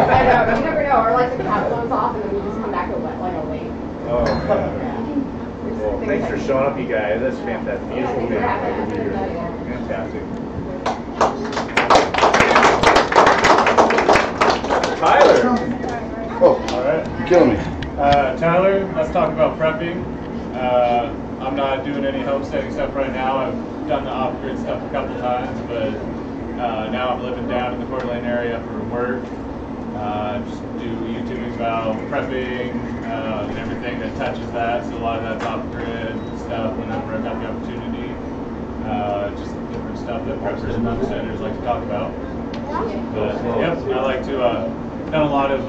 pressure. You never know. Or like the cap blows off and then we just come back to like a lake. Oh, yeah. Well, thanks for showing up, you guys. That's fantastic. Beautiful family. Fantastic. Tyler. Oh, All right. you're killing me. Tyler, let's talk about prepping. I'm not doing any homesteading stuff right now. I've done the off-grid stuff a couple times, but now I'm living down in the Coeur d'Alene area for work. Just do YouTubing about prepping and everything that touches that. So a lot of that's off-grid stuff whenever I got the opportunity. Just different stuff that preppers and homesteaders like to talk about. But yep, I like to done a lot of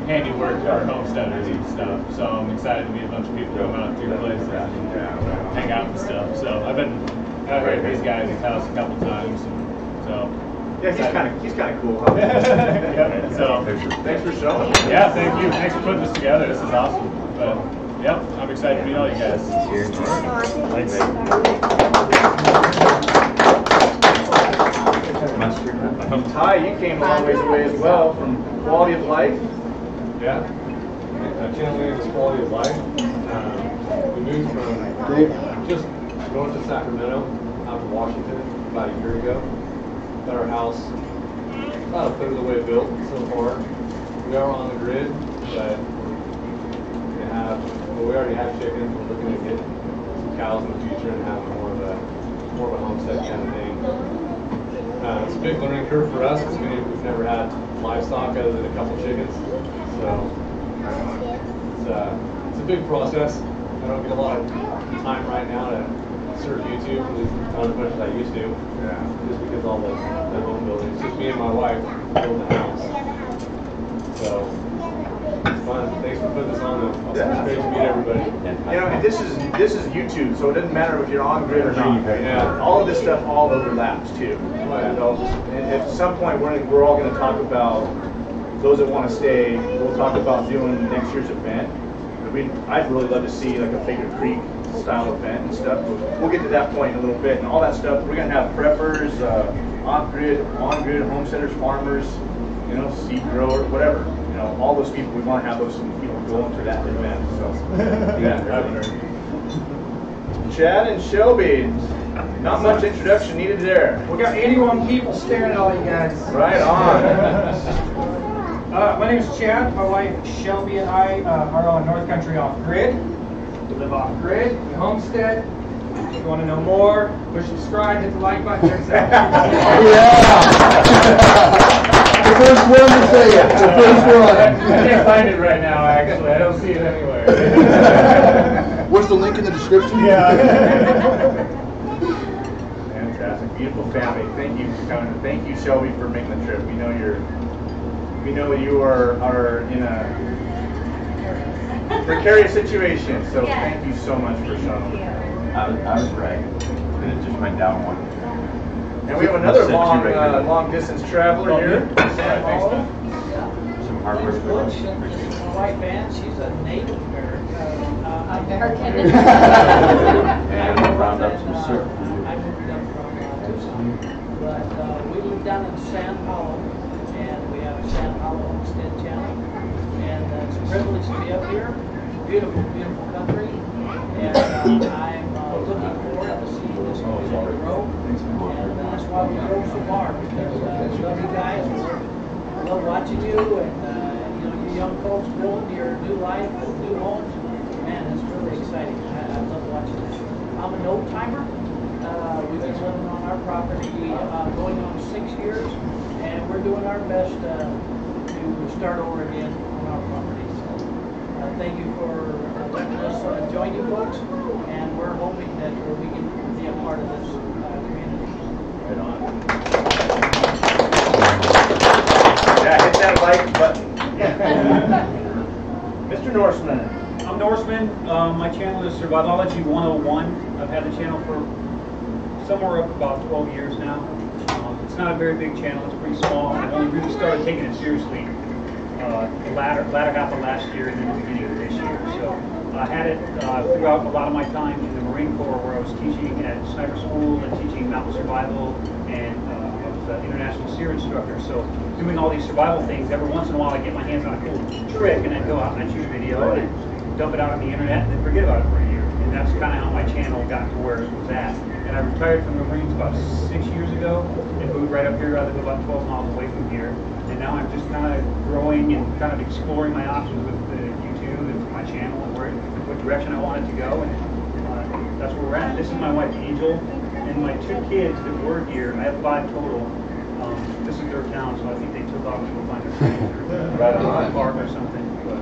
handiwork for homesteaders and stuff. So I'm excited to meet a bunch of people come out to your place and hang out and stuff. So I've been out here at these guys' house a couple times. So Yeah, he's kind of cool, huh? yep. So Thanks for showing. yeah, thank you. Thanks for putting this together. This is awesome. But yep, I'm excited to meet all you guys. Ty, you came a long ways away as well from quality of life. Yeah. Channel name is Quality of Life. We moved from just north of Sacramento out to Washington about a year ago. Got our house about a third of the way built so far. We are on the grid, but we already have chickens. We're looking to get some cows in the future and have more of a homestead kind of thing. It's a big learning curve for us because we've never had livestock other than a couple chickens. So it's a big process. I don't get a lot of time right now to surf YouTube, not as much as I used to. Just because all the home building. It's just me and my wife building the house. So it's fun. Thanks for putting this on. It's great to meet everybody. You know, and this is YouTube, so it doesn't matter if you're on grid or not. Yeah. All of this stuff all overlaps too. You know, and at some point we're all going to talk about those that want to stay. We'll talk about doing next year's event. I'd really love to see like a Baker Creek style event and stuff. We'll get to that point in a little bit, and all that stuff. We're going to have preppers, on-grid, homesteaders, farmers, you know, seed growers, whatever. You know, all those people. We want to have those people going to that event. So, yeah. Chad and Shelby, Not much introduction needed there. We got 81 people staring at all you guys. Right on. My name is Chad. My wife Shelby and I are on North Country Off-Grid. We live off-grid. We homestead. If you want to know more, push subscribe, hit the like button. Check us out. The first one to say it. The first one. I can't find it right now, actually. I don't see it anywhere. What's the link in the description? Yeah. Fantastic. Beautiful family. Thank you for coming. Thank you, Shelby, for making the trip. We know you are in a precarious situation, so thank you so much for showing up. I was right. It just went down one. And we have another long distance traveler here. Some hard work. My wife Ann, she's a Native American. And we found out some surf. I moved up from Tucson, but we live down in San Paulo, and we have a San Paulo Homestead channel, and it's a privilege to be up here. Beautiful, beautiful country, and I'm looking forward to seeing this community grow, and that's why we grow so hard, because we love you guys, we love watching you, and you young folks building your new life and new homes. Man, it's really exciting. I love watching this. I'm an old timer. We've been living on our property going on 6 years, and we're doing our best to start over again on our property. So, thank you for letting us join you folks, and we're hoping that we can be a part of this community. Right on. Yeah, hit that like button. Mr. Norseman. I'm Norseman. My channel is Survivology 101. I've had the channel for somewhere up about 12 years now. It's not a very big channel. It's pretty small. I've only really started taking it seriously the latter half of last year and then the beginning of this year. So I had it throughout a lot of my time in the Marine Corps, where I was teaching at sniper school and teaching mountain survival, and I was an international SEER instructor. So doing all these survival things, every once in a while I get my hands on a cool trick and then go out and I shoot a video and dump it out on the internet and then forget about it for a year. And that's kind of how my channel got to where it was at. And I retired from the Marines about 6 years ago and moved right up here. I live about 12 miles away from here. And now I'm just kind of growing and kind of exploring my options with the YouTube and my channel and what direction I want it to go. And that's where we're at. This is my wife Angel and my 2 kids that were here. I have 5 total. This is their town, so I think they took off to go find their friends or a park or something. But,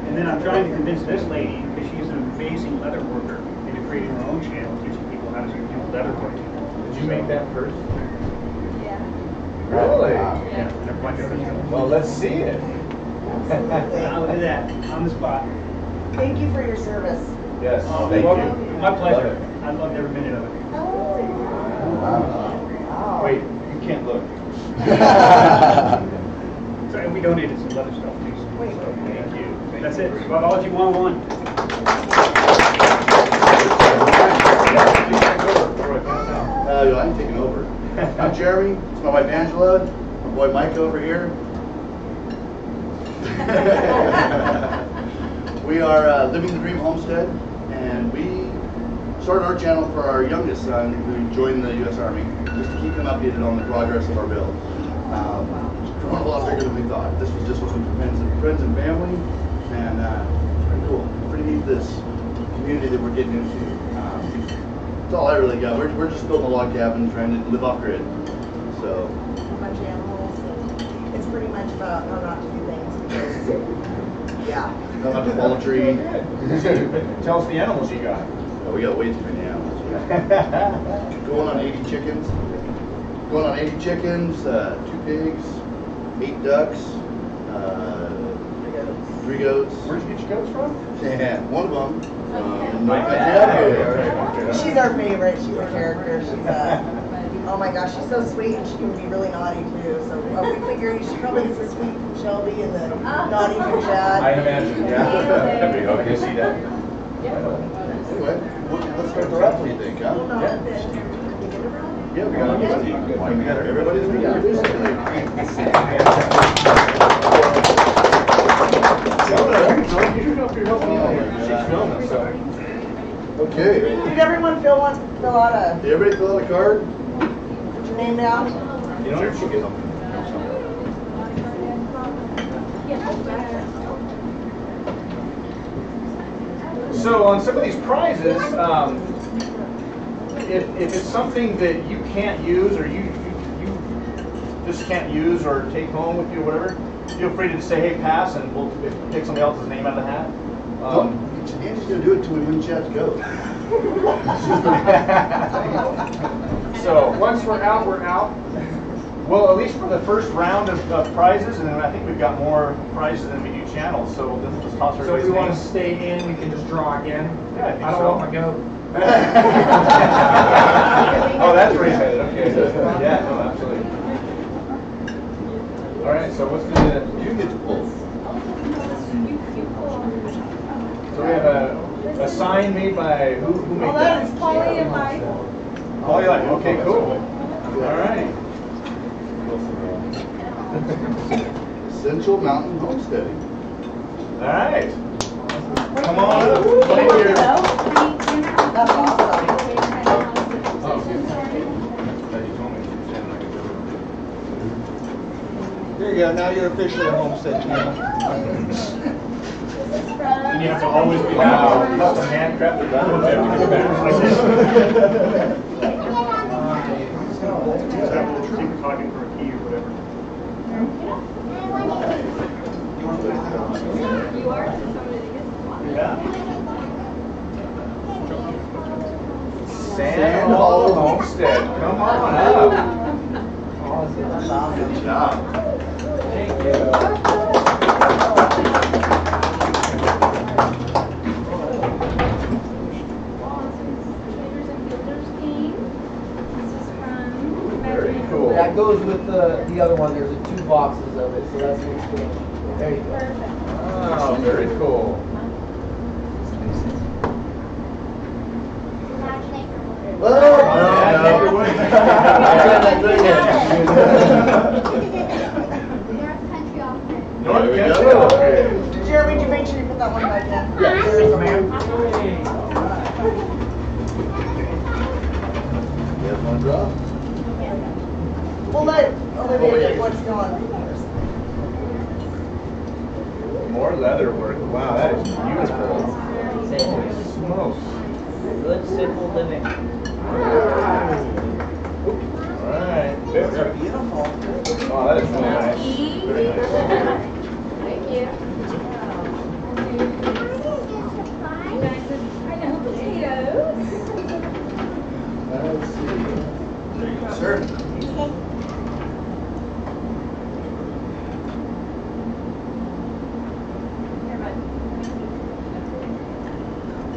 and then I'm trying to convince this lady, because she's an amazing leather worker, into creating her own channel, teaching people how to do leather working. Did you make that first? Yeah. Really? Yeah. And a bunch of other shows. Well, let's see it. Look at that, on the spot. Thank you for your service. Yes, thank You're you. welcome. My pleasure. I loved every minute of it. Wait, you can't look. So, and we donated some leather stuff too. So thank you. That's it. Survivology 101. I'm taking over. I'm Jeremy. It's my wife Angela. My boy Mike over here. We are living the dream homestead, and we started our channel for our youngest son, who joined the U.S. Army, just to keep him updated on the progress of our build. It's grown a lot bigger than we thought. This was just with some friends and family, and it's pretty cool. Pretty neat, this community that we're getting into. That's all I really got. We're just building a log cabin, trying to live off grid. So. A bunch of animals. It's pretty much about how not to do things. Because, yeah. Not to fall a tree. Tell us the animals you got. Oh, we got way too many animals. Going on 80 chickens. 2 pigs, 8 ducks, 3 goats. Where'd you get your goats from? Yeah, one of them. She's our favorite. She's a character. She's oh my gosh, she's so sweet, and she can be really naughty too. So we figure she probably gets the sweet from Shelby and the naughty from Chad. I imagine, yeah. That'd be okay to see that. Anyway, let's start the rap. What do you think, huh? Yeah, we got everybody's Okay. Did everyone fill out Did everybody fill out a card? put your name down? You know, you should get them. So on some of these prizes, if it's something that you can't use or you just can't use or take home with you or whatever, feel free to just say, hey, pass, and we'll pick somebody else's name out of the hat. Andy's going to do it until we win Chad's go. So once we're out, we're out. Well, at least for the first round of prizes, and then I think we've got more prizes than we do channels, so let's just toss So if everybody's we want to names. stay in, we can just draw again. Yeah, I think I don't so. want my goat. Oh, that's where he's headed. Okay. Yeah, no, absolutely. All right. So what's the? You get to pull. So we have a sign made by who made Well, that? that is Polly and Mike. Polly, like, okay, cool. All right. Central Mountain Homesteading. All right. Come on up. Claim your. That's awesome. There you go. Now you're officially a homestead channel. And you have to always be Wow, custom handcrafted Keep talking for a key or whatever. You are somebody that gets one. Yeah. San Hollow Homestead. Come on up. Awesome. Good job. Thank you. Very cool. That goes with the other one. There's 2 boxes of it, so that's an expansion. There you go. Oh, very cool. North Country. Jeremy, did you make sure you put that one back in? Yes, ma'am. You guys want to draw? Well, let Olivia get what's going. More leather work. Wow, that is beautiful. Holy smokes. Good, simple living. Alright. Those are beautiful. Oh, that is really nice. Very nice. Thank you. I know potatoes. Let's see. There you go, sir.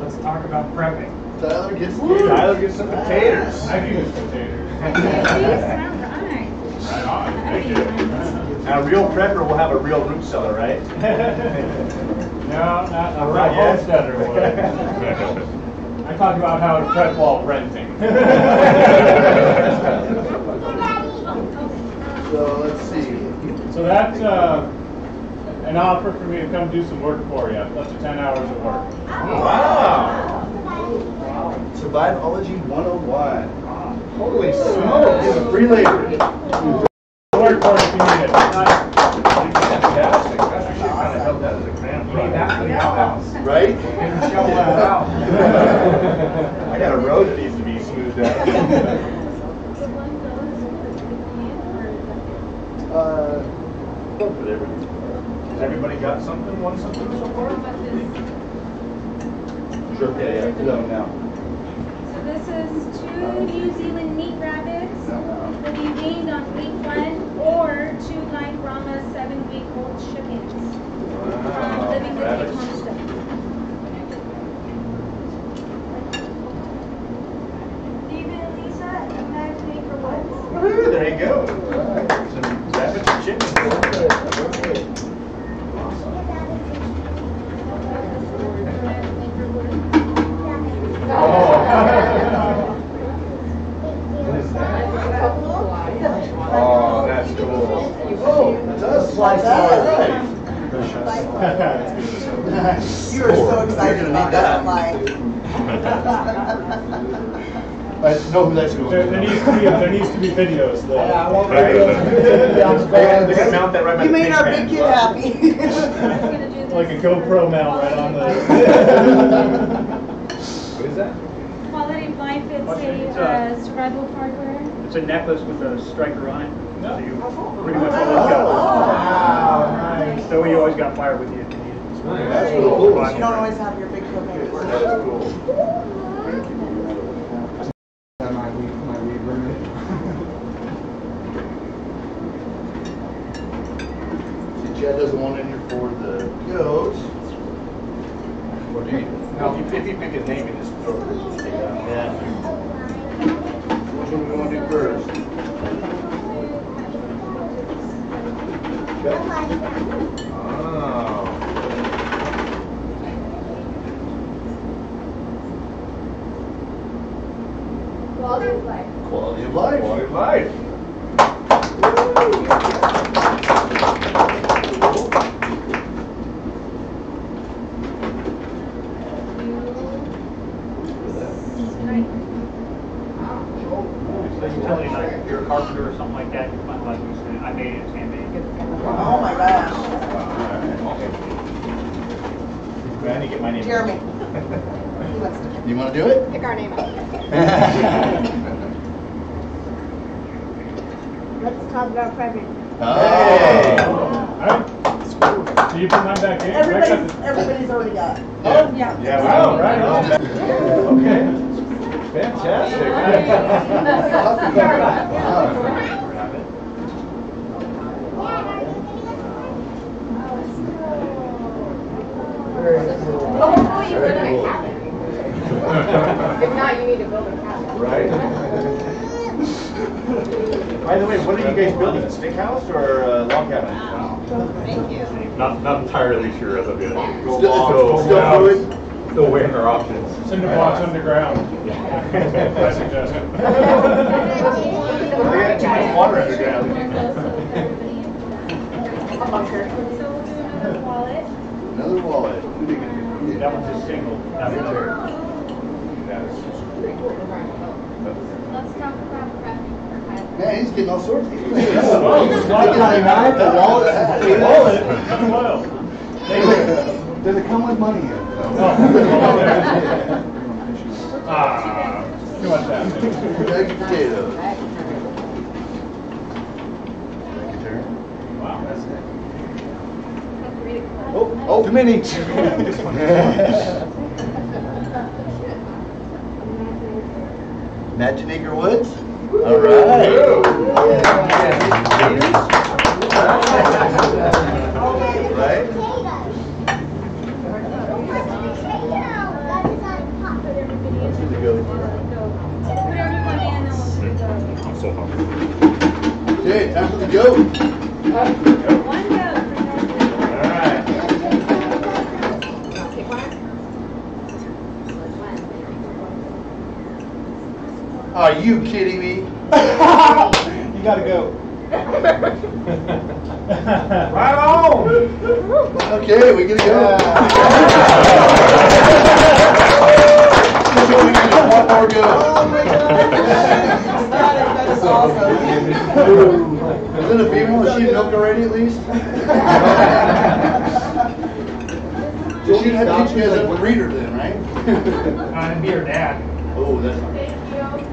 Let's talk about prepping. Tyler gets Tyler gets some potatoes. I've used potatoes. Right on. Thank you. Now, a real prepper will have a real root cellar, right? No, not a Not real yet. homesteader would. I talk about how to prep while renting. So let's see. So that's an offer for me to come do some work for you, up to 10 hours of work. Wow. Survivology 101. Holy smokes. It's free labor. Work for it if you need it. Fantastic. Gosh, we should have kind of held that as a grand You need that for the prize. outhouse. Right? Shovel that out. I got a road that needs to be smoothed out. Whatever. Has everybody got something, won something so far? Sure. Yeah, do that one now. So this is 2 New Zealand meat rabbits that be weaned on week 1 or 2 live Brahma 7-week-old chickens from Living the Pig rabbits. Homestead. David and Lisa, imaginate for once. Woohoo, there you go. Some rabbits and chickens. Oh, that's cool. It does slice all right. You were so excited about that line. I know who that's going There needs to be videos though. Yeah, I want They can mount that right by You the made pink our man. big kid happy. Like a GoPro mount right on the. What is that? Quality of life, it's It's a survival hardware. It's a necklace with a striker on it. So you pretty much Oh, always got. Wow, nice. So you always got fire with you if you need it. That's really cool. You don't always have your big cooking. That is cool. See, Chad doesn't want in here for the goats. No, if you pick his name and just throw it. Yeah. Which one do we want to do first? Oh. Quality of life. Quality of life. Quality of life. So you tell me like if you're a carpenter or something like that, you might like use it. I made it, it's handmade. Oh my gosh. I need to get my name. Jeremy. You want to do it? Pick our name up. Let's talk about prepping. Hey. Alright. So you put mine back in? Everybody's already got it. Yeah. Yeah. Yeah, wow, right on. Okay. Fantastic. Hopefully you live in a cabin. If not, you need to build a cabin. Right. By the way, what are you guys building? A stick house or a log cabin? Thank you. Not entirely sure as of yet. Still weighing our options. Cinder blocks underground. I suggest it. They got too much water underground. A bunker. So we'll do another wallet. Another wallet. Who do you get? That one's just single. Let's talk about prepping for hiking. Man, he's getting all sorts of things. The wallet. Well, Does it come with money in it? too much happening. Baked potatoes. Wow, that's it. Oh, too many. Imaginator Woods. All right. Right. Let's do the goat. Put everyone in and we'll do the I'm so hungry. Okay, time for the goat. one go. All right. Are you kidding me? You gotta go. Right on. Okay, we get to go. One more go. Oh my God. That is awesome. Is it a female? Is she milk already at least? So she'd have to teach you guys how to read her then, right? I'd be her dad. Oh, that's not.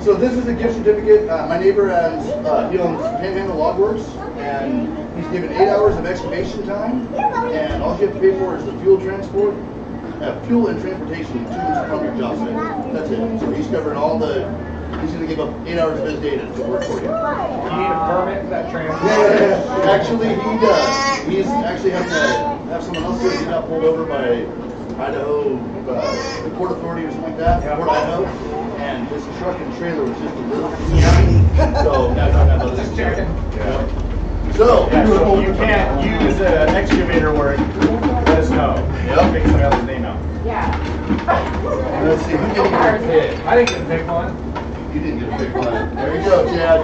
So this is a gift certificate. My neighbor has, he owns Panhandle Log Works, and he's given 8 hours of excavation time, and all you have to pay for is the fuel transport, fuel and transportation to and from your job site. That's it. So he's covering all the, he's going to give up 8 hours of his day to work for you. You need a permit for that transport? Yeah. Actually, he does. He's actually having to have someone else do it. He got pulled over by Idaho, the Port Authority or something like that, Port Idaho. And his truck and trailer was just a little tiny. So, Just checking. Yeah. So, You can't use an excavator work. Let us know. Yep. Pick somebody else's name out. Yeah. Let's see, who didn't get I didn't get to pick one. You didn't get a big one. There you go, Chad.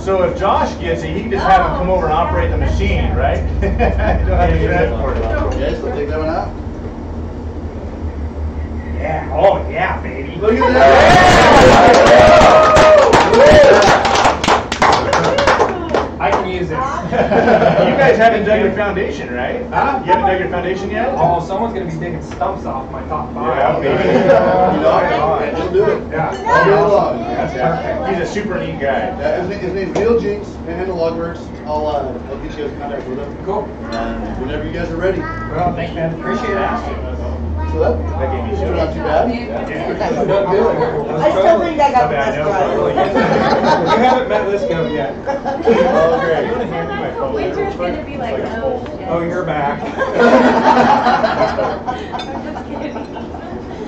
So if Josh gets it, he can just have him come over and operate the machine, right? You don't have to transport it. Yes, we'll take that one out. Yeah. Oh yeah, baby. Look at that. I can use it. You guys haven't dug your foundation, right? Huh? You haven't dug your foundation yet? Oh, someone's gonna be digging stumps off my top 5. Yeah, baby. You know, we'll do it. Yeah. All day long. That's perfect. He's a super neat guy. His name's Neil Jinx, Panhandle Logworks. I'll get you guys in contact with him. Cool. Whenever you guys are ready. Well, thanks, man. Appreciate it. So that gave me shit. Not too bad. I still think I got the best prize. You haven't met Lisco yet. Oh, great. You want to hand me my phone? Winter's gonna be like, oh shit. Oh, you're back. I'm just kidding.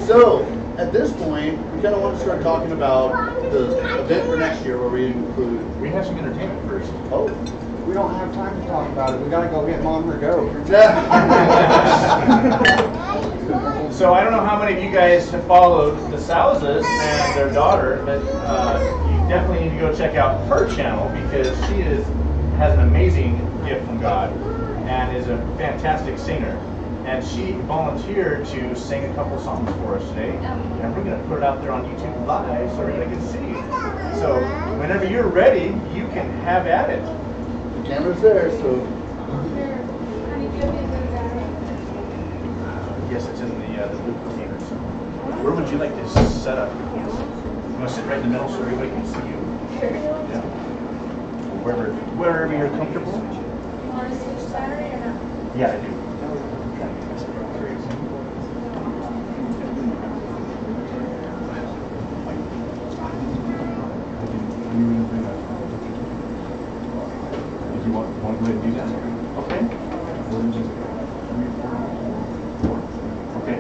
So, at this point, we kind of want to start talking about the event for next year where we include... We have some entertainment first. Oh. We don't have time to talk about it. We gotta go get Mom her goat. So I don't know how many of you guys have followed the Souzas and their daughter, but you definitely need to go check out her channel because she has an amazing gift from God and is a fantastic singer. And she volunteered to sing a couple songs for us today, and we're going to put it out there on YouTube Live so everybody can see. So whenever you're ready, you can have at it. The camera's there, so... Yes, it's in the blue container. So, where would you like to set up? You want to sit right in the middle so everybody can see you? Yeah. Wherever you're comfortable. You want to switch Saturday or not? Yeah, I do. If you want to go ahead and do that. Okay. Okay.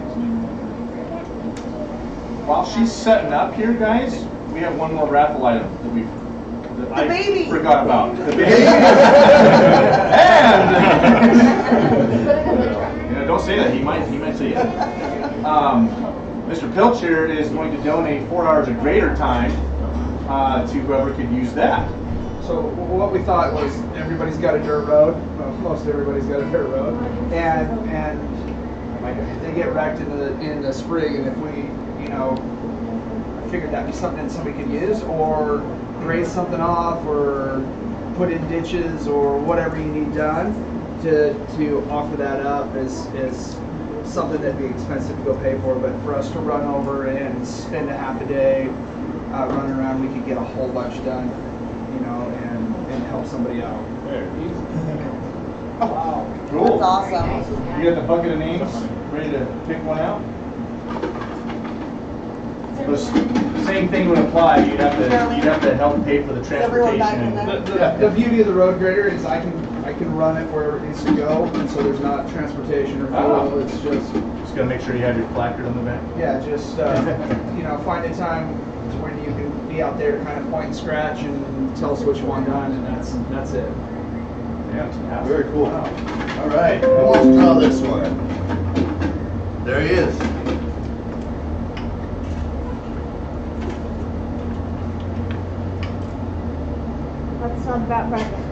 While she's setting up here, guys, we have one more raffle item that I baby. forgot about. The baby. And don't say that. He might say yes. Mr. Pilcher is going to donate 4 hours of greater time to whoever could use that. So what we thought was everybody's got a dirt road. Well, most everybody's got a dirt road, and they get wrecked in the spring. And if we, I figured that'd be something that somebody could use, or grade something off, or put in ditches, or whatever you need done to offer that up as something that'd be expensive to go pay for. But for us to run over and spend a half a day running around, we could get a whole bunch done. And help somebody out. Wow. Cool. That's awesome. You got the bucket of names ready to pick one out? The same thing would apply. You'd have to help pay for the transportation. The beauty of the road grader is I can run it wherever it needs to go, and so there's not transportation or fuel. It's just gotta make sure you have your placard on the back. Yeah, just find a time when you can be out there, kind of point and scratch, and tell us what you want done, and that's it. Yeah, very cool. Wow. All right, who wants to draw this one? There he is. Let's talk about presents.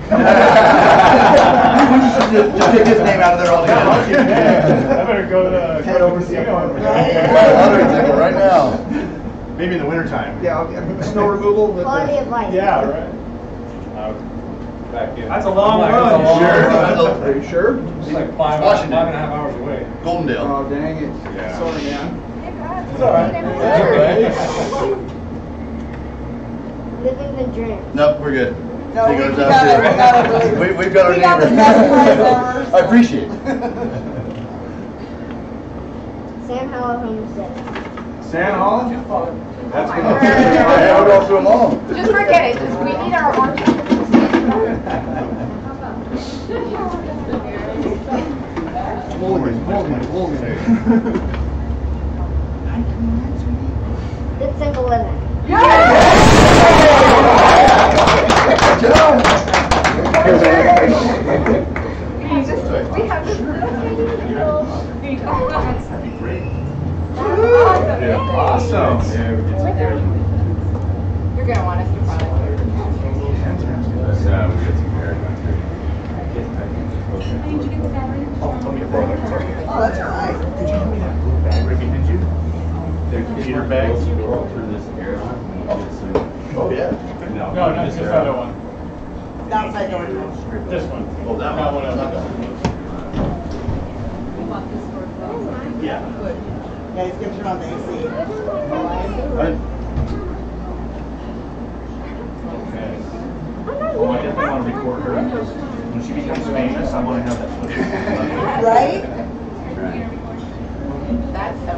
just take his name out of there altogether. I better go to head over to the apartment. Right now. Maybe in the wintertime. Yeah, snow removal. Quality of life. Yeah, right. Back in. That's a long run. Are you sure? It's like 5.5 hours away. Goldendale. Oh, dang it. Yeah. Sorry, man. It's all right. Living the dream. Nope, we're good. No, Take we've ours got out it. here. We've got our We got the neighbor. best prize ever. I appreciate it. Sam Howell Homestead. San Holland? That's good. Yeah, we'll go through them all. Just forget it. Just we need our orange. Good single living. We have this little That'd be great. Awesome. Awesome. You're gonna want us to run it. we got some bear country. Let me borrow that, sorry. Oh, that's right. Could you hand me that blue bag right behind you? They're computer bags. You go through this air on. Oh, yeah. No, not this other one. Outside door. This one. Oh, that Not one. one else. Yeah. Yeah, he's gonna turn on the AC. Okay. Oh, I definitely want to record her because when she becomes famous, I want to have that footage. Right? That's so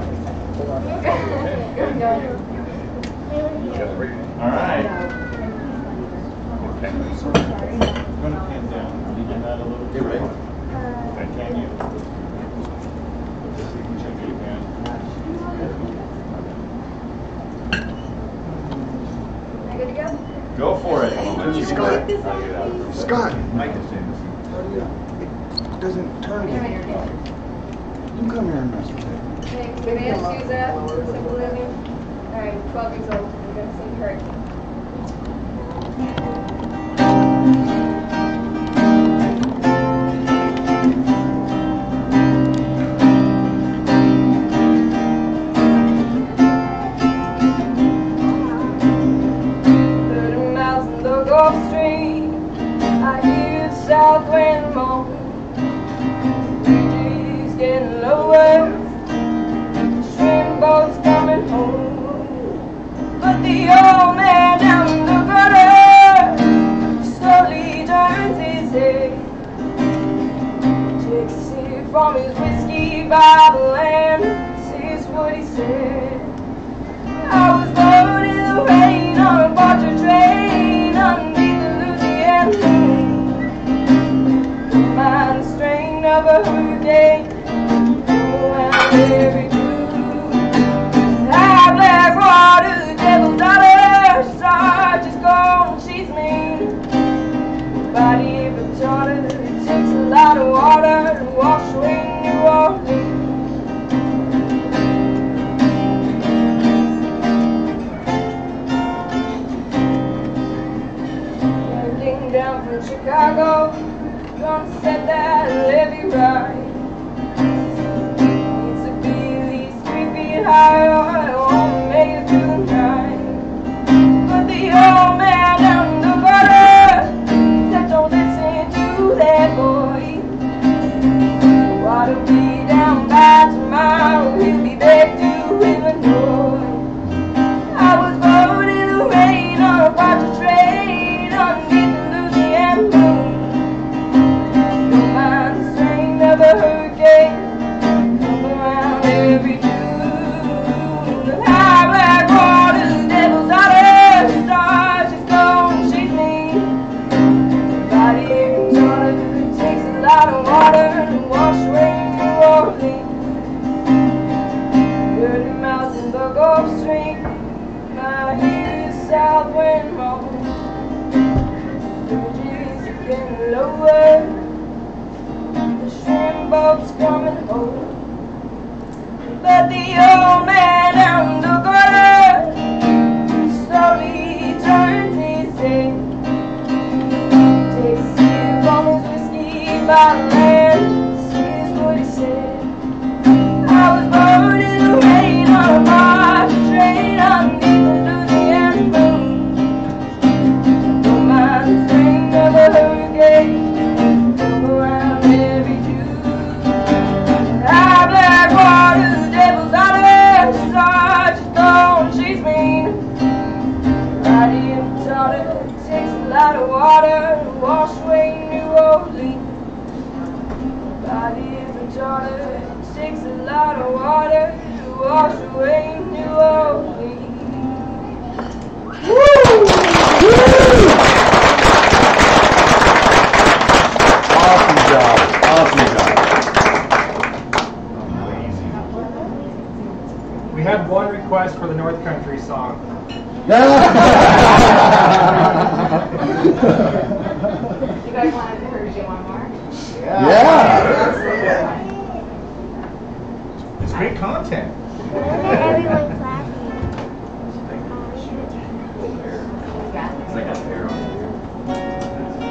All right. I'm gonna pin down. Can you get that a little bit? Right. Can you? Check it again. good to go? Go for it. Scott. Mike is famous. It doesn't turn again. You come here and mess with it. Okay, Savannah, Susa, Simple Living. Alright, 12 years old. We're going to sing Hurricane. South wind moan, breeze getting lower, shrimp boats coming home. But the old man down the gutter slowly turns his head, takes a sip from his whiskey bottle and says what he said. I was born in the rain on a barge train underneath the Louisiana moon. Mind the strain of a hurricane around every groove. High black water, the devil's daughter, Sarge is gone, she's mean. Body of a daughter, it takes a lot of water to wash away New Orleans. Landing down from Chicago, gonna set that levee right. Needs to be at least 3 feet high or I won't make it through the night. But the old man down the gutter said don't listen to that boy. Water be down by tomorrow, he'll be back to Illinois. I was born in the rain on a barge train underneath the Louisiana moon. Of a hurricane come around every June. The high black water, the devil's daughter, Sarge is gone, she's mean. Body aching daughter, it takes a lot of water to wash away New Orleans. Dirty mouth in the Gulf Stream, now hear the south wind moan. Bridges are getting lower, shrimp boats coming home. But the old man down the gutter slowly turns his head, takes a sip from his whiskey bottle and says what he said. I was born in the rain on a barge train underneath the Louisiana moon. Don't mind the strain of a hurricane come around every high black water, the devil's daughter, Sarge is gone, she's mean. Body of a daughter, it takes a lot of water to wash away New Orleans. Body of a daughter, it takes a lot of water to wash away New Orleans. Woo! Awesome job. Awesome job. We had one request for the North Country song. You guys wanted to hear you one more? Yeah. It's great content. Everyone's laughing. It's like a hair on here.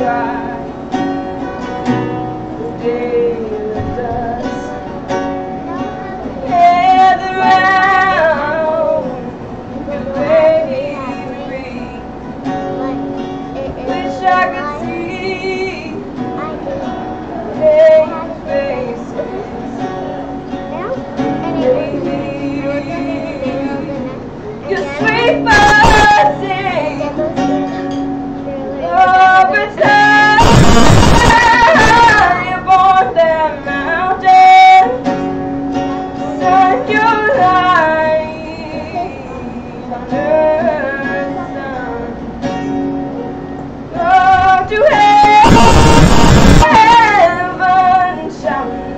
dry. The day left us gather round the baby. Wish I could see their faces. Your sweet buzzing over time. You're born that mountain, sun your light, earth, sun. Oh, to heaven shouting.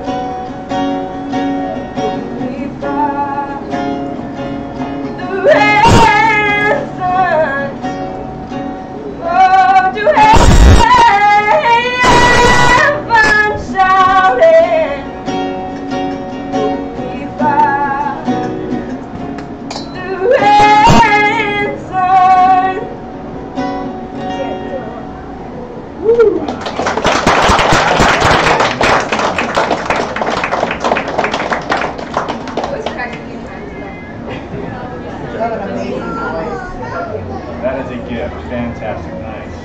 That is a gift. Fantastic. Nice.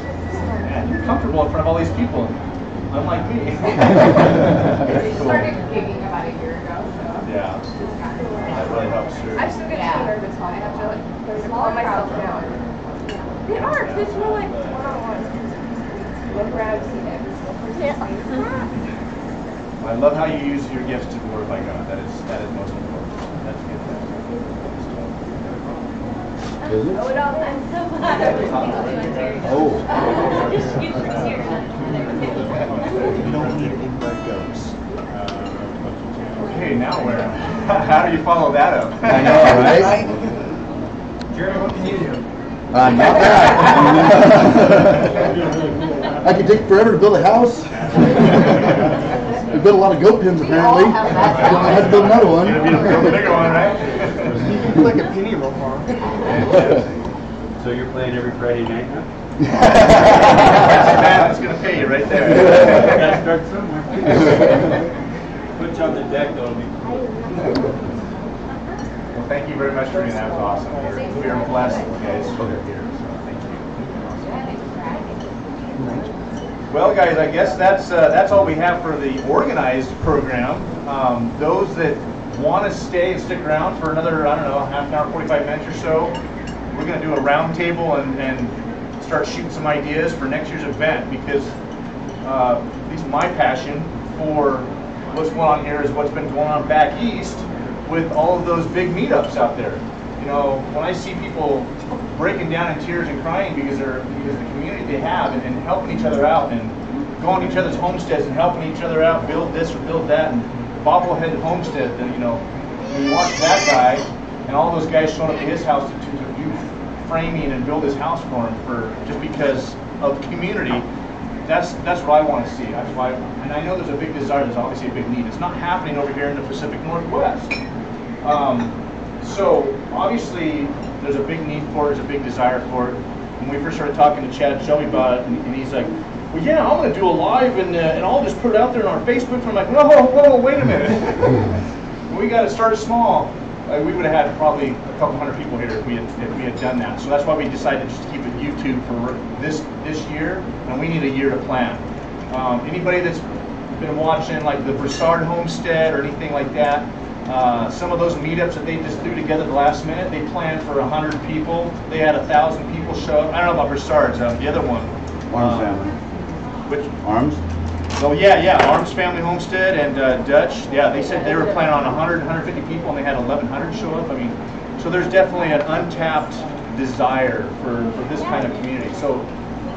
Man, you're comfortable in front of all these people, unlike me. We started gigging about a year ago, so. Yeah. That really helps too. I still get so nervous when I have to like calm myself down. They are, because we're like one-on-one. Look around, see every single person. I love how you use your gifts to glorify God. That is most important. That's fantastic. Oh, no, I'm so glad I was Oh. Just you here. You don't need anywhere goes. Okay, now where? How do you follow that up? I know, right? Jeremy, what can you do? Not that. I could take forever to build a house. We built a lot of goat pens apparently. I had to build another one. You're gonna build a bigger one, right? Like a penny roll farm. So you're playing every Friday night now? That's going to pay you right there. Gotta start somewhere. Put you on the deck, though. Well, thank you very much for doing that. That was awesome. We are blessed, guys, for here. So thank you. Well, guys, I guess that's all we have for the organized program. Those that want to stay and stick around for another, I don't know, half an hour, 45 minutes or so, we're going to do a round table and start shooting some ideas for next year's event, because at least my passion for what's going on here is what's been going on back east with all of those big meetups out there. You know, when I see people breaking down in tears and crying because of the community they have and helping each other out and going to each other's homesteads and helping each other out, build this or build that, and Bobblehead Homestead, then, you know, when you watch that guy and all those guys showing up to his house to do framing and build his house for him just because of the community, that's what I want to see. That's why, and I know there's a big desire, there's obviously a big need. It's not happening over here in the Pacific Northwest. So obviously there's a big need for it, there's a big desire for it. When we first started talking to Chad Shelby about it, and he's like, well, yeah, I'm going to do a live and I'll just put it out there on our Facebook. And I'm like, whoa, wait a minute. We got to start small. We would have had probably a couple hundred people here if we had done that. So that's why we decided just to keep it YouTube for this year, and we need a year to plan. Anybody that's been watching like the Broussard Homestead or anything like that, some of those meetups that they just threw together at the last minute, they planned for 100 people. They had 1,000 people show up. I don't know about Broussard's, the other one. Arms family. Which? Arms? Oh yeah, Arms Family Homestead and Dutch. Yeah, they said they were planning on 100, 150 people, and they had 1,100 show up. I mean, so there's definitely an untapped desire for this kind of community. So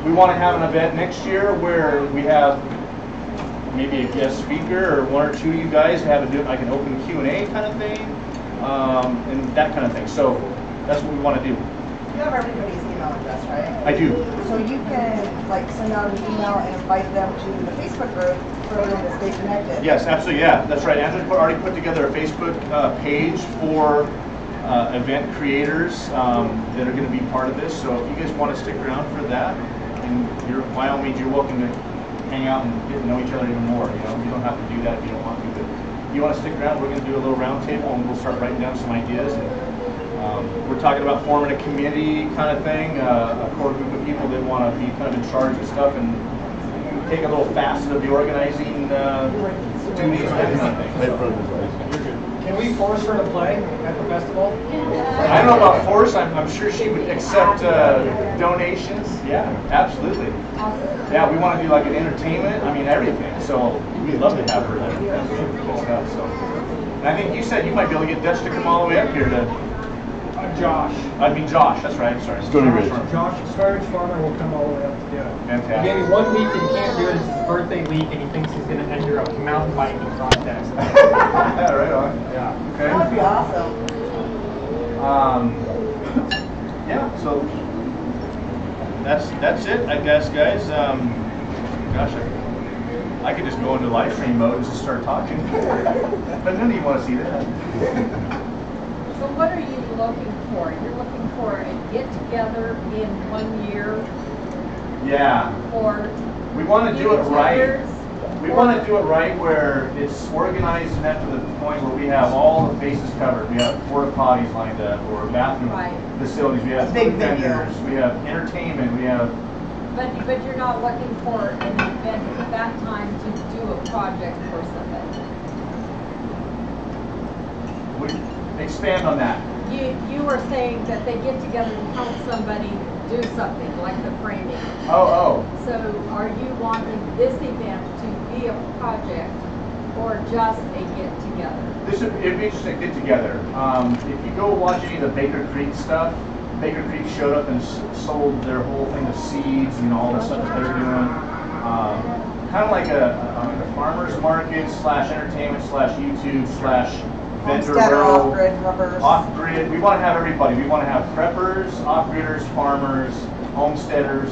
we want to have an event next year where we have maybe a guest speaker or one or two of you guys have like an open Q&A kind of thing, and that kind of thing. So that's what we want to do. You have everybody's email address, right? I do. So you can like send out an email and invite them to the Facebook group for them to stay connected. Yes, absolutely. Yeah, that's right. Angela's already put together a Facebook page for event creators that are going to be part of this. So if you guys want to stick around for that, and by all means, you're welcome to hang out and get to know each other even more. You know, you don't have to do that if you don't want to. But if you want to stick around, we're going to do a little round table and we'll start writing down some ideas. And, we're talking about forming a committee kind of thing, a core group of people that want to be kind of in charge of stuff and take a little facet of the organizing duties, that kind of thing. Can we force her to play at the festival? I don't know about force. I'm sure she would accept donations. Yeah, absolutely. Yeah, we want to do like an entertainment. I mean, everything. So we'd love to have her there. That's good stuff. So, and I think you said you might be able to get Dutch to come all the way up here to. Josh. I mean Josh. That's right. Sorry. Stony Ridge. Josh, Stony Ridge Farmer will come all the way up to do it. Fantastic. He gave me 1 week and he can't do it. It's his birthday week and he thinks he's going to enter a mountain biking contest. Yeah, right on. Yeah. Okay. That would be awesome. Yeah. So that's it, I guess, guys. Gosh, I could just go into live stream mode and just start talking, but none of you want to see that. So what are you looking for? You're looking for a get-together in 1 year? Yeah. Or we want to do it right. years? We want to do it right where it's organized enough to the point where we have all the bases covered. We have porta potties lined up, or bathroom facilities. We have food vendors. We have entertainment. We have. But you're not looking for an event at that time to do a project for somebody. Expand on that. You were saying that they get together and help somebody do something, like the framing. Oh. So are you wanting this event to be a project or just a get-together? It'd be interesting to get together. If you go watch any of the Baker Creek stuff, Baker Creek showed up and sold their whole thing of seeds and all the stuff that they're doing. Kind of like a farmer's market / entertainment / YouTube / vendor row, off-grid preppers. Off-grid. We want to have everybody. We want to have preppers, off-gridders, farmers, homesteaders,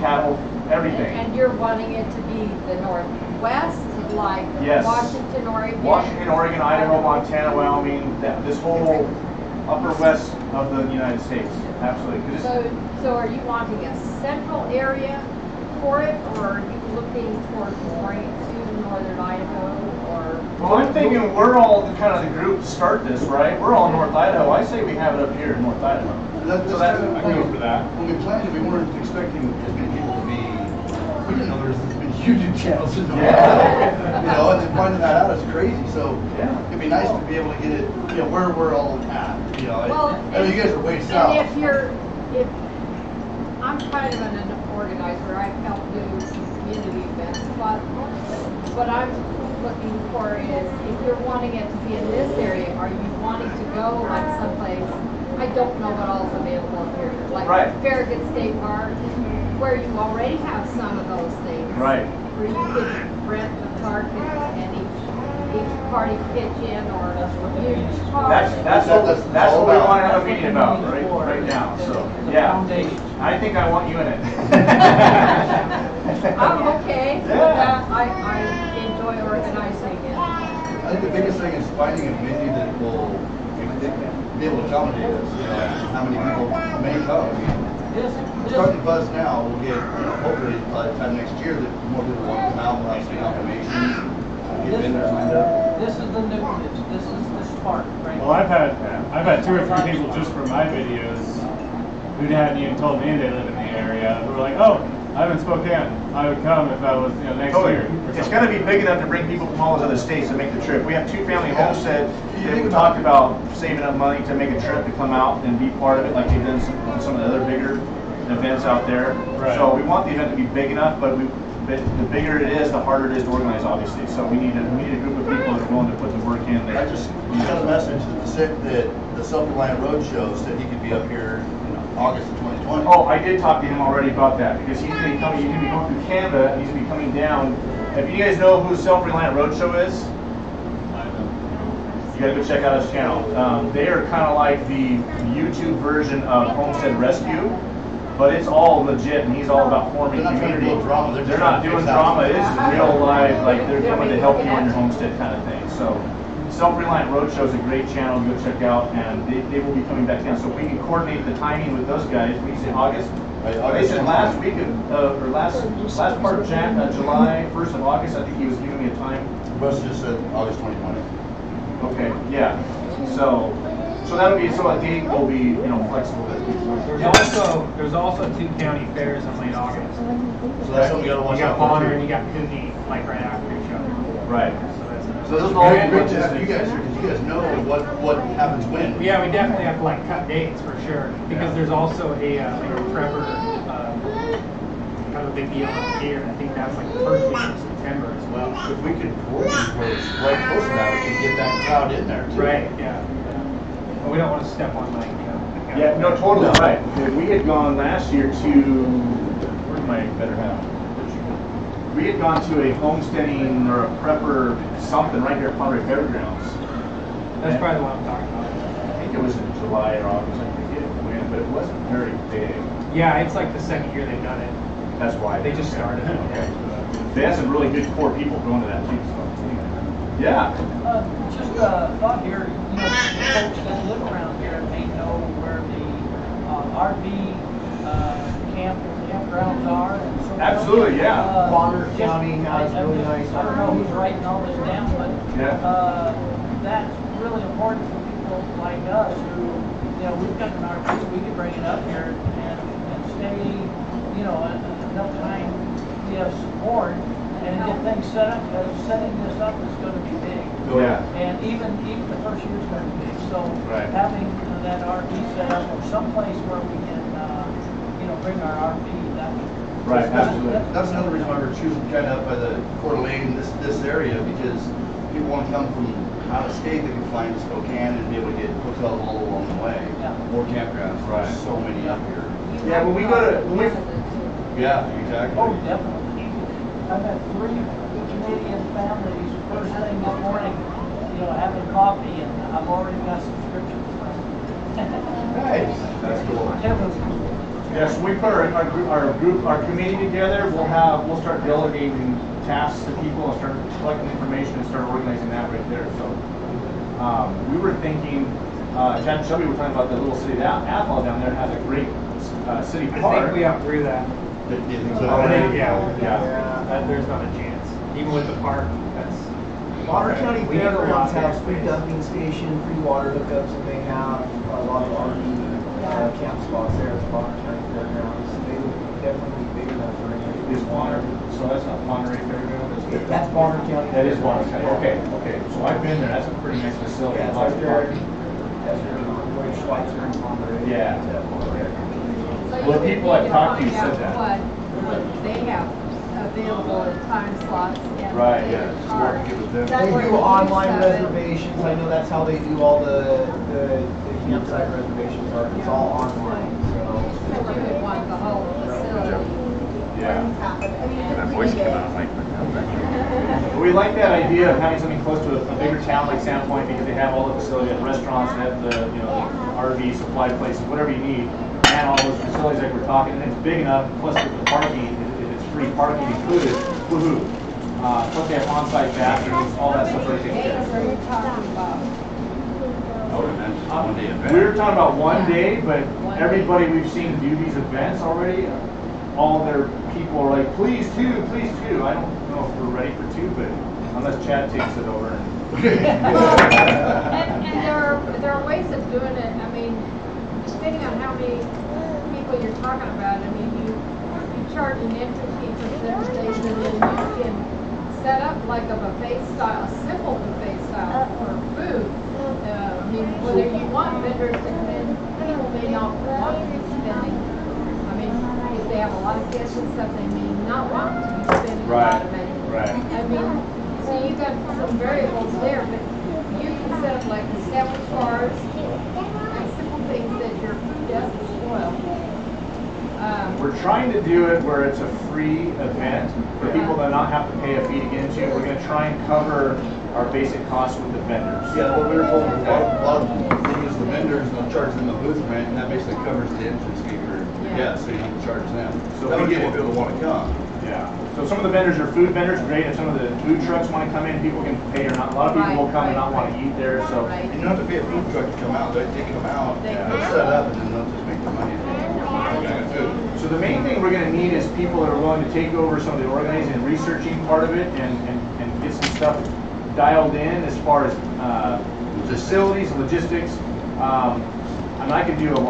cattle, everything. And you're wanting it to be the Northwest, like Yes. Washington, Oregon? Washington, Oregon, Idaho, Montana, Wyoming, this whole upper west of the United States. Absolutely. So are you wanting a central area for it, or are you looking towards more into northern Idaho, or? Well, I'm thinking we're all kind of the group to start this, right? We're all North Idaho. I say we have it up here in North Idaho. I can go for that. When we planned it, we weren't expecting as many people to be. We didn't know there was this many YouTube channels in the world. You know, and then finding that out is crazy. So it'd be nice to be able to get it, you know, where we're all at. You know, I mean, you guys are way south. And if I'm kind of an organizer, I've helped do some community events, but what I'm looking for is, if you're wanting it to be in this area, are you wanting to go like someplace, I don't know what all is available here, like Farragut State Park, where you already have some of those things. Right. Where you could rent the park and each party pitch in, or huge car. That's what we want to have a meeting about right now. So yeah, I think I want you in it. I'm okay. Yeah. I enjoy organizing it. I think the biggest thing is finding a venue that will be able to accommodate us. You know, how many people may come. I mean, starting the buzz now, we'll get, hopefully by the time next year that more people want to come out, we'll have some confirmations, get vendors lined up. This is the nucleus. This is the spark, right? Well, I've had 2 or 3 people just for my videos who hadn't even told me they live in the area who were like, "Oh, I'm in Spokane. I would come if I was, next year." It's going to be big enough to bring people from all those other states to make the trip. We have 2 family homesteads that we talked about saving up money to make a trip to come out and be part of it, like they've done some of the other bigger events out there. Right. So we want the event to be big enough, but the bigger it is, the harder it is to organize, obviously. So we need a group of people that are willing to put the work in there. I just got a message that the Self-Reliant Roadshow said he could be up here in August of 2020. Oh, I did talk to him already about that, because he's going to be coming. He's going to be going through Canada, and he's going to be coming down. If you guys know who Self-Reliant Roadshow is, you got to go check out his channel. They are kind of like the YouTube version of Homestead Rescue, but it's all legit, and he's all about forming community. They're not doing drama. It is real life, like they're coming to help you on your homestead kind of thing. So Self-Reliant Roadshow is a great channel to go check out, and they will be coming back down. So if we can coordinate the timing with those guys, we say August, They said last week of, or last part of July, 1st of August, I think he was giving me a time. The bus just said August 2020. Okay, yeah. So that'll be, so a date will be, you know, flexible. There's also 2 county fairs in late August. So that's something you gotta watch out for. You got Bonner too. and you got Coogee, like right after each other. Right. So this is all great to have you guys here, because you guys know what happens when. Yeah, we definitely have to like cut dates for sure, because there's also a like a prepper kind of a big deal up here. I think that's like the first week of September as well. If we could coordinate where it's right close to that, we can get that crowd in there too. Right. Yeah. But we don't want to step on like. Yeah. No. Totally right. We had gone last year to. Where's my better half? We had gone to a homesteading or a prepper something right here at Conroy Fairgrounds. That's probably the one I'm talking about. I think it was in July or August. I forget when, but it wasn't very big. Yeah, it's like the second year they've done it. That's why they just started. Okay. They had some really good core people going to that too. So. Yeah. Just thought here, you know, folks that live around here may know where the RV campgrounds are. And so absolutely, yeah. Bonner County has really nice. I don't know who's writing all this down, but that's really important for people like us who, you know, we've got an RV, we can bring it up here and stay, you know, enough time we have support and get things set up. Setting this up is going to be big. Oh, yeah. And even the first year is going to be big. So having that RV set up or someplace where we can, you know, bring our RV. Right, absolutely. That's another reason why we're choosing kind of up by the Coeur d'Alene, this area, because people want to come from out of state, they can fly into Spokane and be able to get hotels all along the way. Yeah. More campgrounds. Right. There's so many up here. Yeah, when we go to, yeah, exactly. Oh, definitely. I've had 3 Canadian families first thing this morning, you know, having coffee, and I've already got subscriptions from them. Nice. That's cool. Yeah, so we put our committee together. We'll start delegating tasks to people and start collecting information and start organizing that right there. So we were thinking, Jen and Shelby were talking about the little city Athol down there has a great city park. I think we outgrew that. Yeah. There's not a chance. Even with the park, that's. Bonner County Fairgrounds has free dumping station, free water hookups, and they have a lot of RV camp spots there at the Bonner County Fairgrounds. They would definitely be big enough for any. Is Bonner, so that's not Monterey Fairgrounds? That's Bonner County. That is Bonner County. Okay. So I've been there. That's a pretty nice facility. Yeah, that's where Schweitzer and Monterey. Yeah. So Well, you people need I've talked to find said out that. what they have available at time slots. And Right, they yeah. are- They do online reservations. I know that's how they do all the campsite reservations are. It's all online. So you would want the whole facility. Yeah. That voice came out like. We like that idea of having something close to a bigger town like Sandpoint because they have all the facilities, they have restaurants, they have the RV supply places, whatever you need, and all those facilities like we're talking. And it's big enough. Plus with the parking, if it's free parking included, woohoo! Plus they have on-site bathrooms, all that stuff. Are you talking about? I would have mentioned one-day event. We were talking about one day, but everybody we've seen do these events already, all their people are like, please two. I don't know if we're ready for 2, but unless Chad takes it over. And there are ways of doing it. I mean, depending on how many people you're talking about. I mean, you charge an entry fee for certain things, and then you can set up like a buffet style, a simple buffet style for food. I mean, whether you want vendors to come in, people may not want to be spending. I mean, if they have a lot of guests and stuff, they may not want to be spending a lot of money. Right. I mean, so you've got some variables there, but you can set up like the sandwich bars and simple things that your food doesn't spoil. We're trying to do it where it's a free event for people that not have to pay a fee to get into. We're going to try and cover our basic costs with the vendors. Yeah, what we were told, a lot of they use the vendors and they'll charge them a booth rent, and that basically covers the entrance fee for guests, so you don't charge them. So we get more people want to come. Yeah. So some of the vendors are food vendors, great. If some of the food trucks want to come in, people can pay or not. A lot of people will come and not want to eat there. So And you don't have to pay a food truck to come out. They come out, they'll set up, and then they'll just make the money. Food. So So the main thing we're going to need is people that are willing to take over some of the organizing and researching part of it and get some stuff dialed in as far as facilities and logistics. I mean, I can do a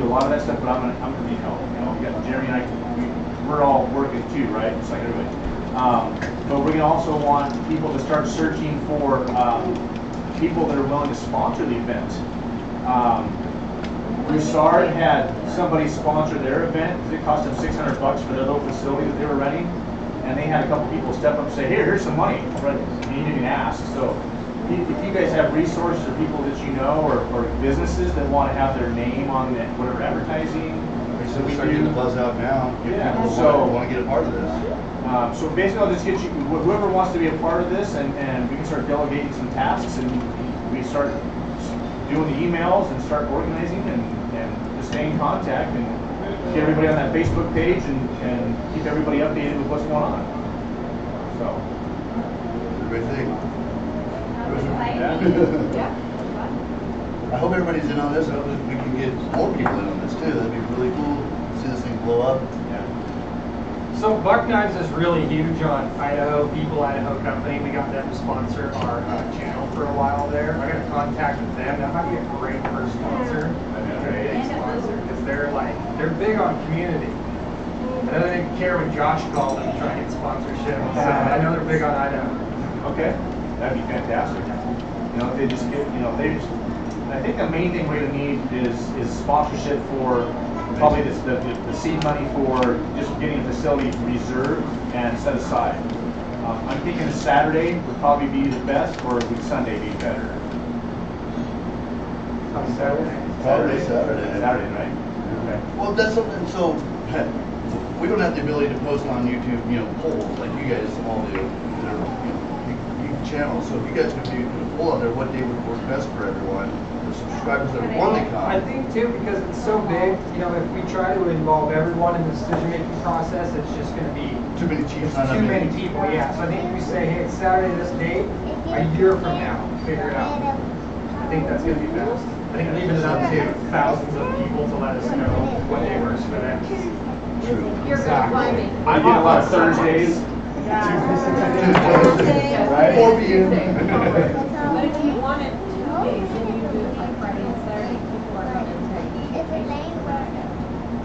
lot of that stuff, but I'm gonna need help. You know, we got Jeremy and we're all working too, right? Just like everybody. But we're gonna also want people to start searching for people that are willing to sponsor the event. Broussard had somebody sponsor their event. It cost them $600 for their little facility that they were renting, and they had a couple people step up and say, "Here's some money." Right? You didn't even ask. So if you guys have resources or people that you know or businesses that want to have their name on the, whatever advertising, so we start getting the buzz out now. Yeah. People So want to get a part of this. So basically, I'll just get you whoever wants to be a part of this, and we can start delegating some tasks, and we start doing the emails and start organizing and just stay in contact and get everybody on that Facebook page and keep everybody updated with what's going on. So. Great thing. Yeah. I hope everybody's in on this. I hope that we can get more people in on this too. That'd be really cool to see this thing blow up. Yeah. So Buck Knives is really huge on Idaho, Idaho Company. We got them to sponsor our channel for a while there. I got a contact with them. That might be a great first sponsor. Great sponsor because they're big on community. I know they didn't care when Josh called them to try and get sponsorship. So I know they're big on Idaho. Okay, that'd be fantastic. You know, if they just get, I think the main thing we're going to need is sponsorship for probably the seed money for just getting a facility reserved and set aside. I'm thinking a Saturday would probably be the best, or would Sunday be better? Saturday, right? Okay. Well, that's something. So we don't have the ability to post on YouTube, polls like you guys all do. They're, big channels. So if you guys could do a poll out there, what day would work best for everyone? The subscribers that want to come. I think too, because it's so big. If we try to involve everyone in the decision-making process, it's just going to be too many people. Too many people. Yeah. So I think if we say, hey, it's Saturday this date, a year from now, figure it out. I think that's going to be best. I think leaving it up to thousands of people to let us know what day works for them. True. Exactly. I do a lot of Thursdays. Tuesdays. Right? 4 p.m. But if you wanted 2 days, then you do it like Friday and Saturday. People are going to take.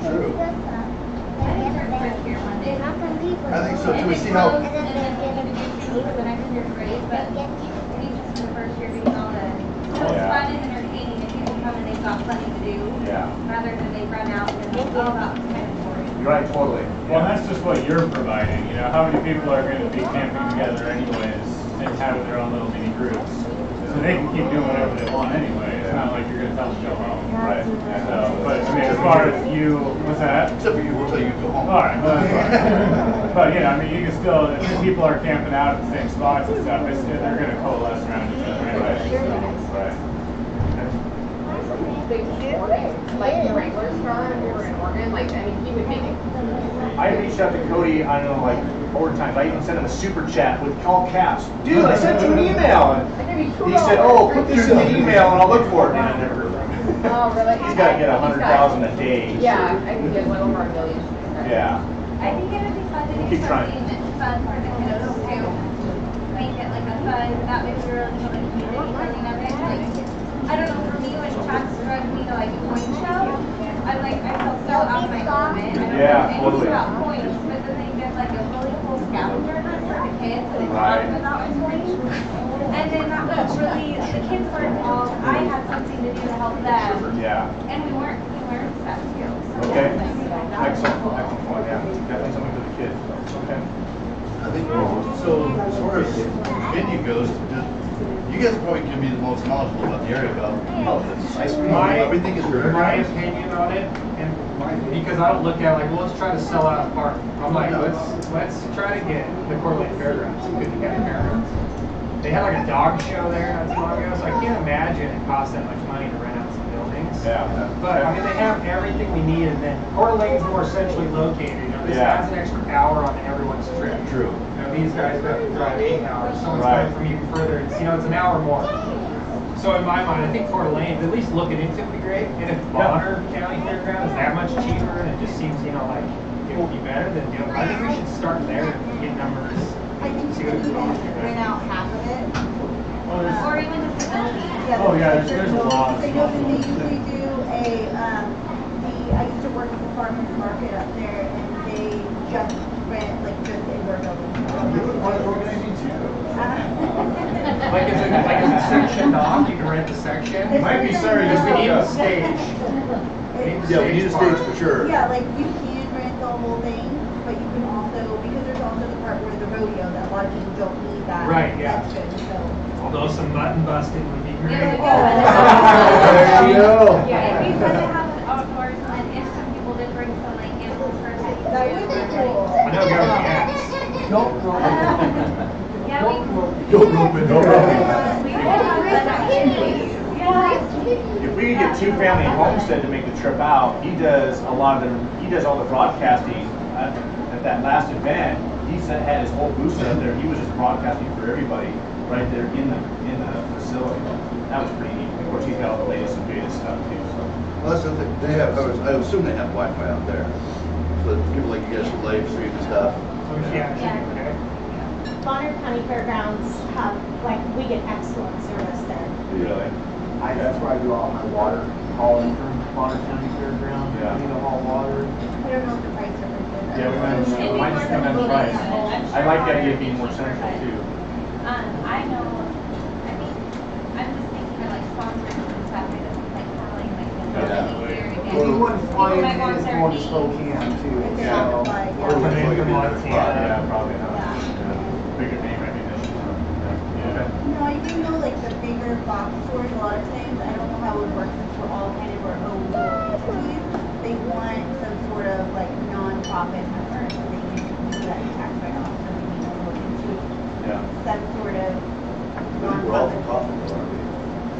True. I think so too. We see how. For the next year's grade, but teachers for the first year being all the so it's fun and entertaining if people come and they've got plenty to do. Yeah. Rather than they run out and it's all about kind of boring. You're right, totally. Well, that's just what you're providing. How many people are going to be camping together anyways and having their own little mini groups? So they can keep doing whatever they want anyway. It's not like you're going to tell them to go home. Right. So, but I mean, as far as you, what's that? Except for you, we'll tell you to go home. All right. Well, that's fine. But I mean, you can still, if people are camping out at the same spots and stuff, they're going to coalesce around each other anyway. So, right. Like the regular star over in Oregon, he would make it. I reached out to Cody, I don't know, like 4 times. I even sent him a super chat with all caps. Dude, I sent you an email. And he said, oh, put this in the email and I'll look for it. And I never heard from him. Oh, really? He's got to get 100,000 a day. Yeah, I think he has like over 1 million. Yeah. I think it would be fun to do Keep trying. something fun for the kiddos too. Make it like a fun, that makes it really fun, the community building of it. Like, I don't know, for me, when Chuck drug me to like a coin show, I felt so out of my element. I don't know anything about coins, but then they did like a really cool scavenger hunt for the kids, and it's not about coins. And then that was really, the kids were involved, I had something to do to help them. Yeah. And we learned stuff too. So Okay. yeah, Excellent point, yeah. Definitely something for the kids. Okay. I think so. As far as venue goes, you guys probably can be the most knowledgeable about the area about this ice cream. Everything is for my opinion on it, and because I don't look at it like, well, let's try to sell out a park. I'm like, let's try to get the Coeur d'Alene Fairgrounds, good together fairgrounds. They had like a dog show there not too long ago, so I can't imagine it costs that much money to rent out some buildings. Yeah. But I mean, they have everything we need, and then Coeur d'Alene's more centrally located. This adds an extra hour on everyone's trip. True. These guys have to drive 8 hours. Someone's coming from even further. It's an hour more. So in my mind, I think Coeur d'Alene, at least looking into it would be great. And if Bonner County Fairground is that much cheaper and it just seems, you know, like it will be better, then you know, I think we should start there and get numbers. I think See what it costs. rent out half of it. Or even the facility. Oh, yeah, there's a lot of They stuff. usually do I used to work at the farmer's market up there, and they just rent, like, just indoor buildings. Like is it sectioned off? You can rent the section. You might be sorry, because we need a just stage. Yeah, we need a stage for sure. Yeah, like you can rent the whole thing, but you can also, because there's also the part where the rodeo, that a lot of people don't need that. Right, yeah. That's good, so. Although some button busting would be great. There you go. Yeah, because they have it outdoors, and if some people did bring some like animals for a second. That would be cool. I know there are cats. Don't roll it. Yeah, we. Don't rope it, don't rope it. We could have that. If we could get two family homestead to make the trip out, he does a lot of the, he does all the broadcasting at that last event. He had his whole booth set up there. He was just broadcasting for everybody right there in the facility. That was pretty neat. Of course, he's got all the latest and greatest stuff too. So. Well, that's the thing. They have. I assume they have Wi-Fi out there, so that people like you guys can live stream and stuff. Yeah. Okay. Bonner County Fairgrounds have, like, we get excellent service there. Really? That's where I do all my water hauling from Bonner County Fairgrounds. Yeah. You know, haul water. I don't know what the price difference is. Yeah, we might just come in price. I like the idea of being more central too. I know, I think, I'm just thinking for like sponsors and stuff, like kind of like here again. Anyone flying People might in want is their going to name. Spokane too. Yeah. So, Or Or maybe maybe Montana. Montana. Yeah, probably not. Bigger name recognition. Okay. No, I do know, like, the bigger box stores, a lot of times, I don't know how it would work since we're all kind of our own little entities. They want some sort of, like, non-profit effort, so they use that tax write-off, so we need to look into Yeah. some sort of We're all for non-profit. profit, aren't we?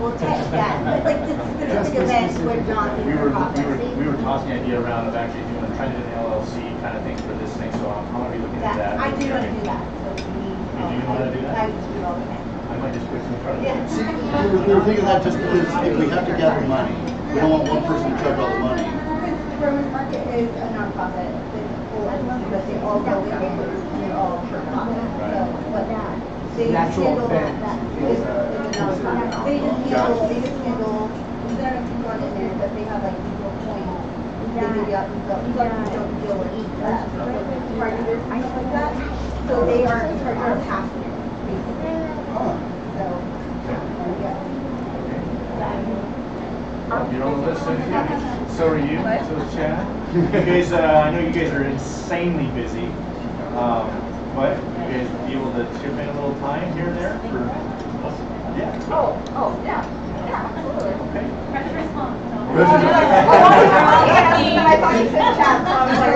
Well, yeah, but like this specific event would not be for profit. We were tossing the idea around of actually trying to do an LLC kind of thing for this thing, so I'm gonna be looking at that. I do want to do that, so we need. You do want to do that? I would do it all the time. I might just put some in front of Yeah. you. See, we were thinking that just because if we have to gather money, we don't want one person to charge all the money. Because the farmers market is a non-profit, it's full entity, but they all go in and they're all for profit. So, but they Natural handle event that is is a a non-profit. They just handle, we don't have people on in there, but they have like these little coins. They give you out, you don't deal with marketers and stuff like that. So they are in charge of half of it, basically. So, You're on the list, so are you, so is Chad. You guys, I know you guys are insanely busy, but you guys be able to chip in a little time here and there for, yeah. Oh, yeah, absolutely. Okay. Pressure response. I thought you said chat, so I was like,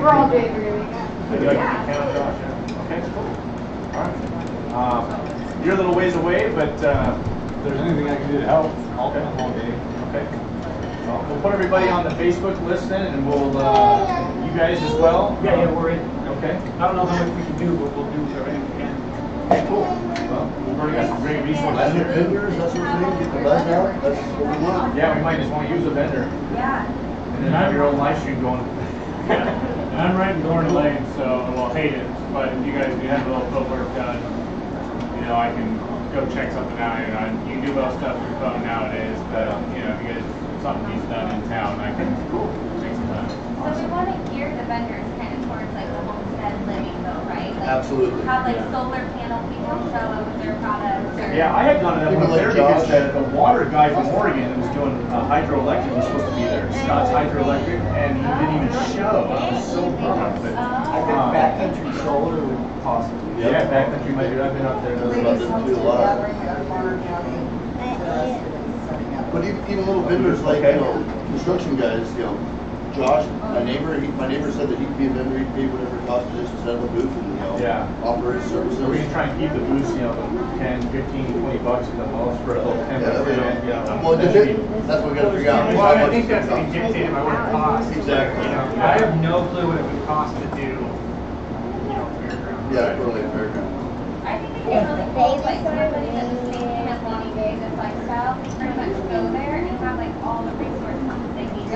we're all daydreaming. Okay, cool. All right. You're a little ways away, but if there's anything I can do to help, I'll come all day. Okay. Well, we'll put everybody on the Facebook list then, and we'll, you guys as well. Yeah, we're in. Okay. I don't know how much we can do, but we'll do everything we can. Okay, cool. Well, we've already got some great resources here. Vendors, that's what we're saying, get the buzz out, that's what we want. Yeah, we might just want to use a vendor. Yeah. And then have your own live stream going. And I'm right in Coeur d'Alene, so, well, hate it, but if you guys do have a little footwork done, you know, I can go check something out. You can do most stuff through phone nowadays, but, you know, if you guys, something needs done in town, I can take some time. So we want to gear the vendors kind of towards like the homestead living though, right? Like, Absolutely. have like solar panel people show up with their products or. Yeah, I had gone to that People one like there because Josh. the water guy from Oregon that was doing hydroelectric was supposed to be there, Scott's Hydroelectric, and he didn't even show. I was so bummed. But, I think backcountry solar would possibly. yeah, backcountry might be. I've been up there. Love them too a lot. But even little vendors like, you know, construction guys, you know, Josh, my neighbor said that he could be a vendor, he'd pay whatever it costs to just set up a booth and, you know, Yeah. offer his services. So we can try and keep the booths, you know, 10, 15, 20 bucks at the most for a little 10 Yeah, event. You know, well, that's what we gotta figure out. Well, I think that's going to be dictated by what it costs. Exactly. You know, I have no clue what it would cost to do, you know, fairground. Yeah, totally fairground. I think it'd be really cool, if, like somebody that's the same thing as Lonnie Gay, this lifestyle, can pretty much go there and have like all the resources that they need.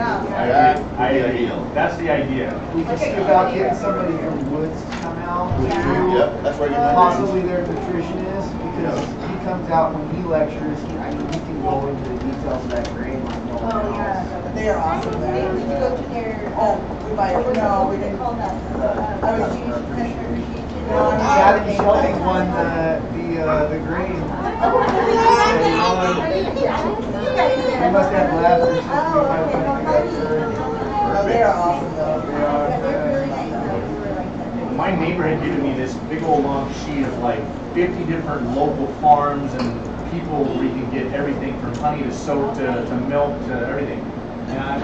That's the idea. We just think about getting somebody from Woods to come out. Yep, that's where you're Possibly their nutritionist, because he comes out when he lectures, he can go into the details of that grain like no one else. Yeah, they are awesome there. Did you go to their, no, we didn't call that. Yeah, Shelby won the grain. They must have labs or something. They are awesome though. My neighbor had given me this big old long sheet of like 50 different local farms and people where you can get everything from honey to soap to milk to everything. And I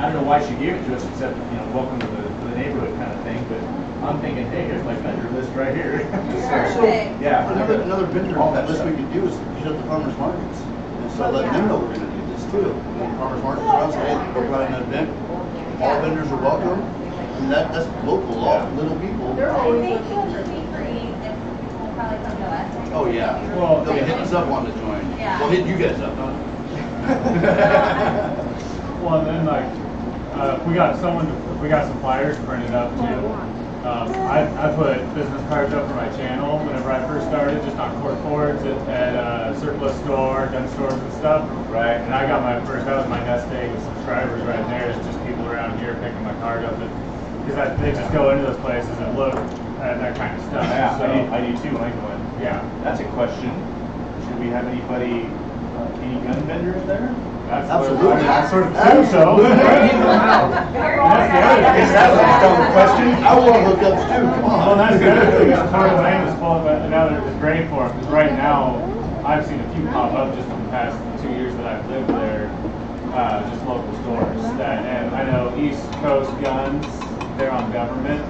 don't know why she gave it to us except, welcome to the neighborhood kind of thing, but I'm thinking, hey, here's my vendor list right here. So yeah, another vendor on that list we could do is hit up the farmers markets. And so let them know we're going to do this too. Farmers markets around, say, hey, we're planning an event. All vendors are welcome. And that's local, all little people. They're always looking for free, and people probably come to us. Oh yeah. Well, they'll be hitting us up wanting to join. Yeah. We'll hit you guys up, huh? Well, and then like, if we got some flyers printed up too. I put business cards up for my channel whenever I first started, just on cords at surplus store, gun stores and stuff. Right. And I got that was my nest egg with subscribers right there. It's just people around here picking my card up, because they just go into those places and look at that kind of stuff. Yeah, so, I do too, like one. Yeah. That's a question. Should we have any gun vendors there? Absolutely. I sort of think so. That's the other thing. That was a dumb question. I want hookups too. Come on. Well, that's the other thing. Part of the land is full, but now there's grain for them. Because right now, I've seen a few pop up just in the past 2 years that I've lived there. Just local stores. And I know East Coast Guns. They're on government.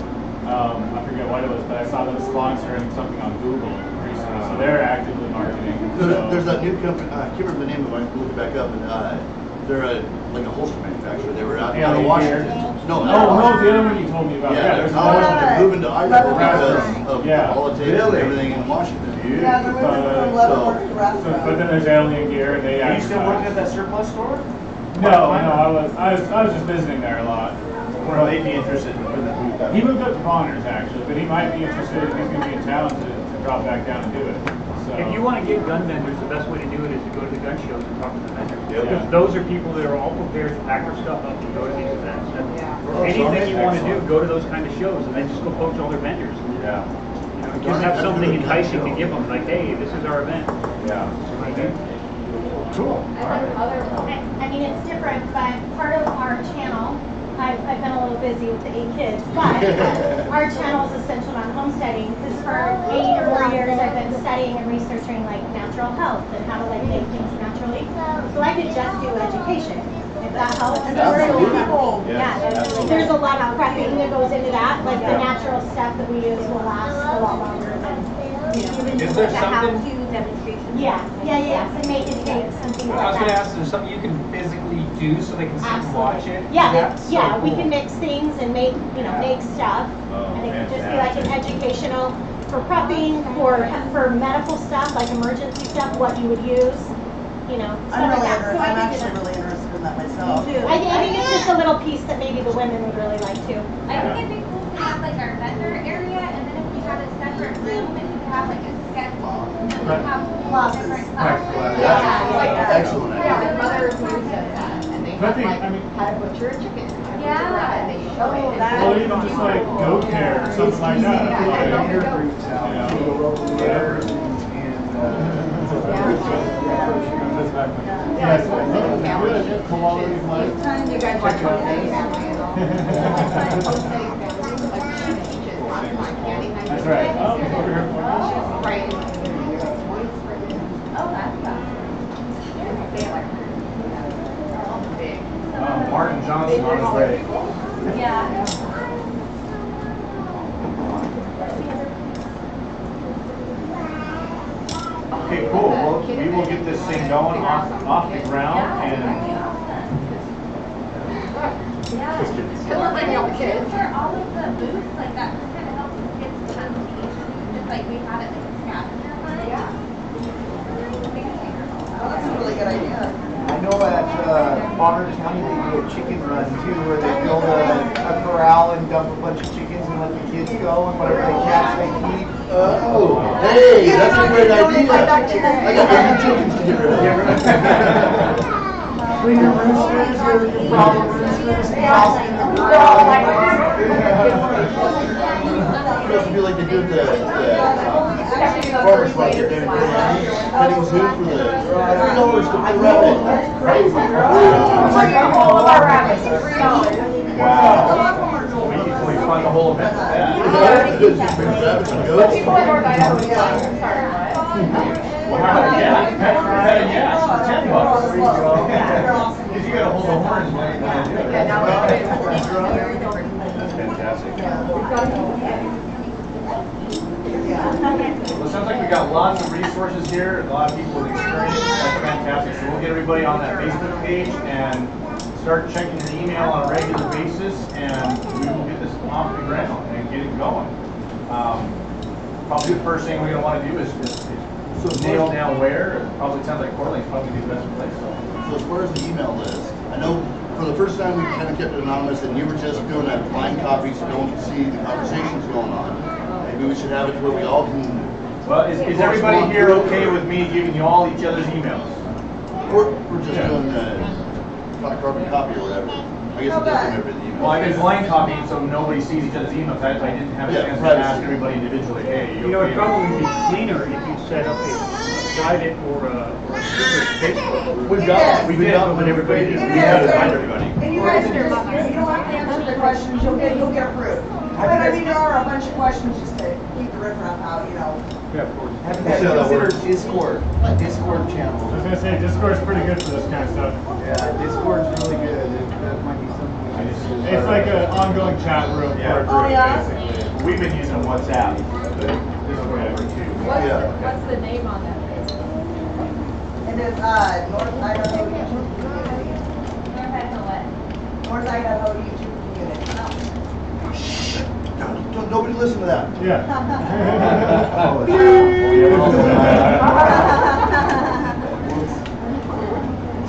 I forget what it was, but I saw them sponsoring something on Google recently. So they're actively marketing. There's that new company, I can't remember the name of it, I can look it back up, and they're like a holster manufacturer. They were out of Washington. No, the other one you told me about. Yeah, there's they're moving to Idaho because of the politics and everything in Washington. Yeah, they're moving from Leavenworth to Rascal. But then there's Alien Gear, and they Are you still working at that surplus store? No, I was just visiting there a lot. Well, they'd be interested in the booth. He moved up to Bonners actually, but he might be interested if he's going to be in town to drop back down and do it. So. If you want to get gun vendors, the best way to do it is to go to the gun shows and talk to the vendors. Yeah. Because those are people that are all prepared to pack their stuff up and go to these events. Anything you want to do, go to those kind of shows and then just go poach all their vendors. Yeah. Just have something enticing to give them, like, hey, this is our event. Yeah. Cool. I mean, it's different, but part of our channel, I've been a little busy with the 8 kids, but our channel is essential on homesteading, because for 8 or more years I've been studying and researching like natural health and how to like make things naturally. So I could just do education, if that helps. And there's a lot of prepping that goes into that, like the natural stuff that we use will last a lot longer than, Is there something? demonstration. Yeah. And make it cakes and things I like was going to that. ask, is there something you can physically do so they can sit and watch it? We can mix things and make stuff. And it can just be like an educational for prepping, for medical stuff, like emergency stuff, what you would use, stuff I'm like that. So I I'm can do actually that. really interested in that myself. Me too. I think it's just a little piece that maybe the women would really like too. I think it'd be cool to have like our vendor area, and then if we have a separate room, and we could have like a schedule, and then we have different classes. Excellent. Yeah, my mother does that, and they have like how to butcher a chicken. Yeah. And they show it. Well, even just like goat hair or something like that. Yes, good quality life. You guys watch That's right. Right. Oh, that's big. Martin Johnson on his way. Yeah. Okay, cool. Well, we will get this thing going off the ground and. Yeah. And then for all of the booths, like that kind of helps with kids to kind of teach like we had it like a scavenger hunt. Yeah. Oh, that's a really good idea. I know at Bonner County they do a chicken run too, where they build a corral and dump a bunch of chickens and let the kids go and whatever they catch they keep. Oh, hey, that's a great idea. I got baby chickens to get rid of. Bring your roosters, your problem roosters. You have to do like they do at the farmer's market there in Miami. Petting zoo for the $3 to buy rabbit. That's crazy. All of our rabbits, $3. Wow. We usually fund the whole event with that. Rabbits and goats. People in North Idaho would be like, sorry, what? Wow, yeah, yeah, for $10. Because you gotta hold the horns when you do it. Yeah, now That's fantastic. Well, it sounds like we got lots of resources here, a lot of people with experience. That's fantastic. So we'll get everybody on that Facebook page and start checking your email on a regular basis, and we will get this off the ground and get it going. Probably the first thing we're going to want to do is nail down where. Probably sounds like Coeur d'Alene's probably the best place. So as far as the email list, I know for the first time we kind of kept it anonymous, and you were just doing that blind copy so no one can see the conversations going on. Maybe we should have it where we all can. Well, is everybody here okay with me giving you all each other's emails? We're just doing carbon copy or whatever. I guess it doesn't remember the email. Well, I did blind copying so nobody sees each other's emails. I didn't have a chance to ask everybody individually, hey, You know, it'd probably be cleaner if you set up a private or a secret Facebook group. We did, but everybody did. We had to find everybody. And you guys just, you don't have to answer the questions, you'll get approved. But I mean, there are a bunch of questions just to keep the riffraff out, you know. Yeah, of course. Have you guys considered Discord? A Discord channel? I was gonna say Discord's pretty good for this kind of stuff. Yeah, Discord's really good. That might be something. It's like an ongoing chat room for a group, basically. We've been using WhatsApp, but Discord too. What's the name on that? And it's North Idaho YouTube Community. North Idaho YouTube Community. Nobody listen to that. Yeah.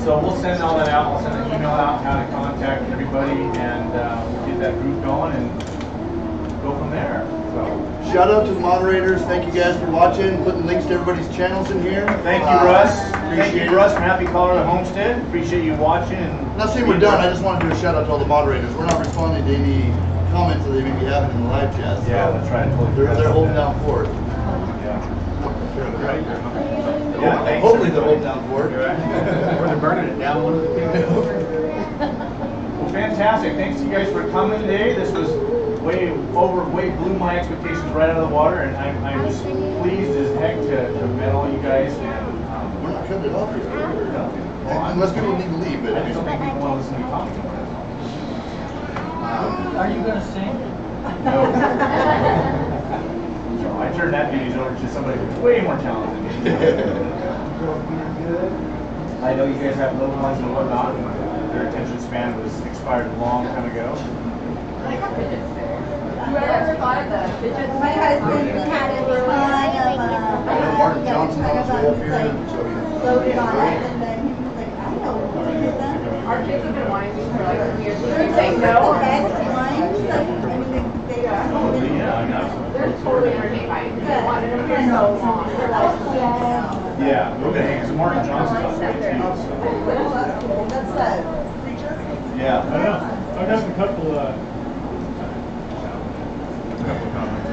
So we'll send all that out. We'll send an email out how to contact everybody, and we'll get that group going and go from there. So shout out to the moderators. Thank you guys for watching. Putting links to everybody's channels in here. Thank you, Russ. Thank you, Russ, from Happy Colorado Homestead. Appreciate you watching. And not saying we're done. I just want to do a shout out to all the moderators. We're not responding to any comments that they may be having in the live chat. So yeah, that's right. They're holding down for it. Yeah, hopefully they're holding down for it. Or they're burning it down one of the things. Well, fantastic. Thanks to you guys for coming today. This was way blew my expectations right out of the water, and I'm just pleased as heck to have met all you guys. And we're not cutting it off here. Well, unless people need to leave, but I just don't think people want to listen to me talking. Are you going to sing? No. So I turned that duties over to somebody who's way more talented than me. I know you guys have little ones and whatnot. Their attention span was expired a long time ago. Whoever thought of the fidget My husband had a ton Martin Johnson on his way up here. loaded on it, and then he was like, I know what to do that. Our kids have been wanting to for like years. There's They like know. eggs, ones, like, I mean, they They're totally entertained by it. They want to know so long. They're like, Yeah, we're gonna hang some Martin Johnson's on the way too. that's the preacher. Yeah. I know. I've got a couple comments.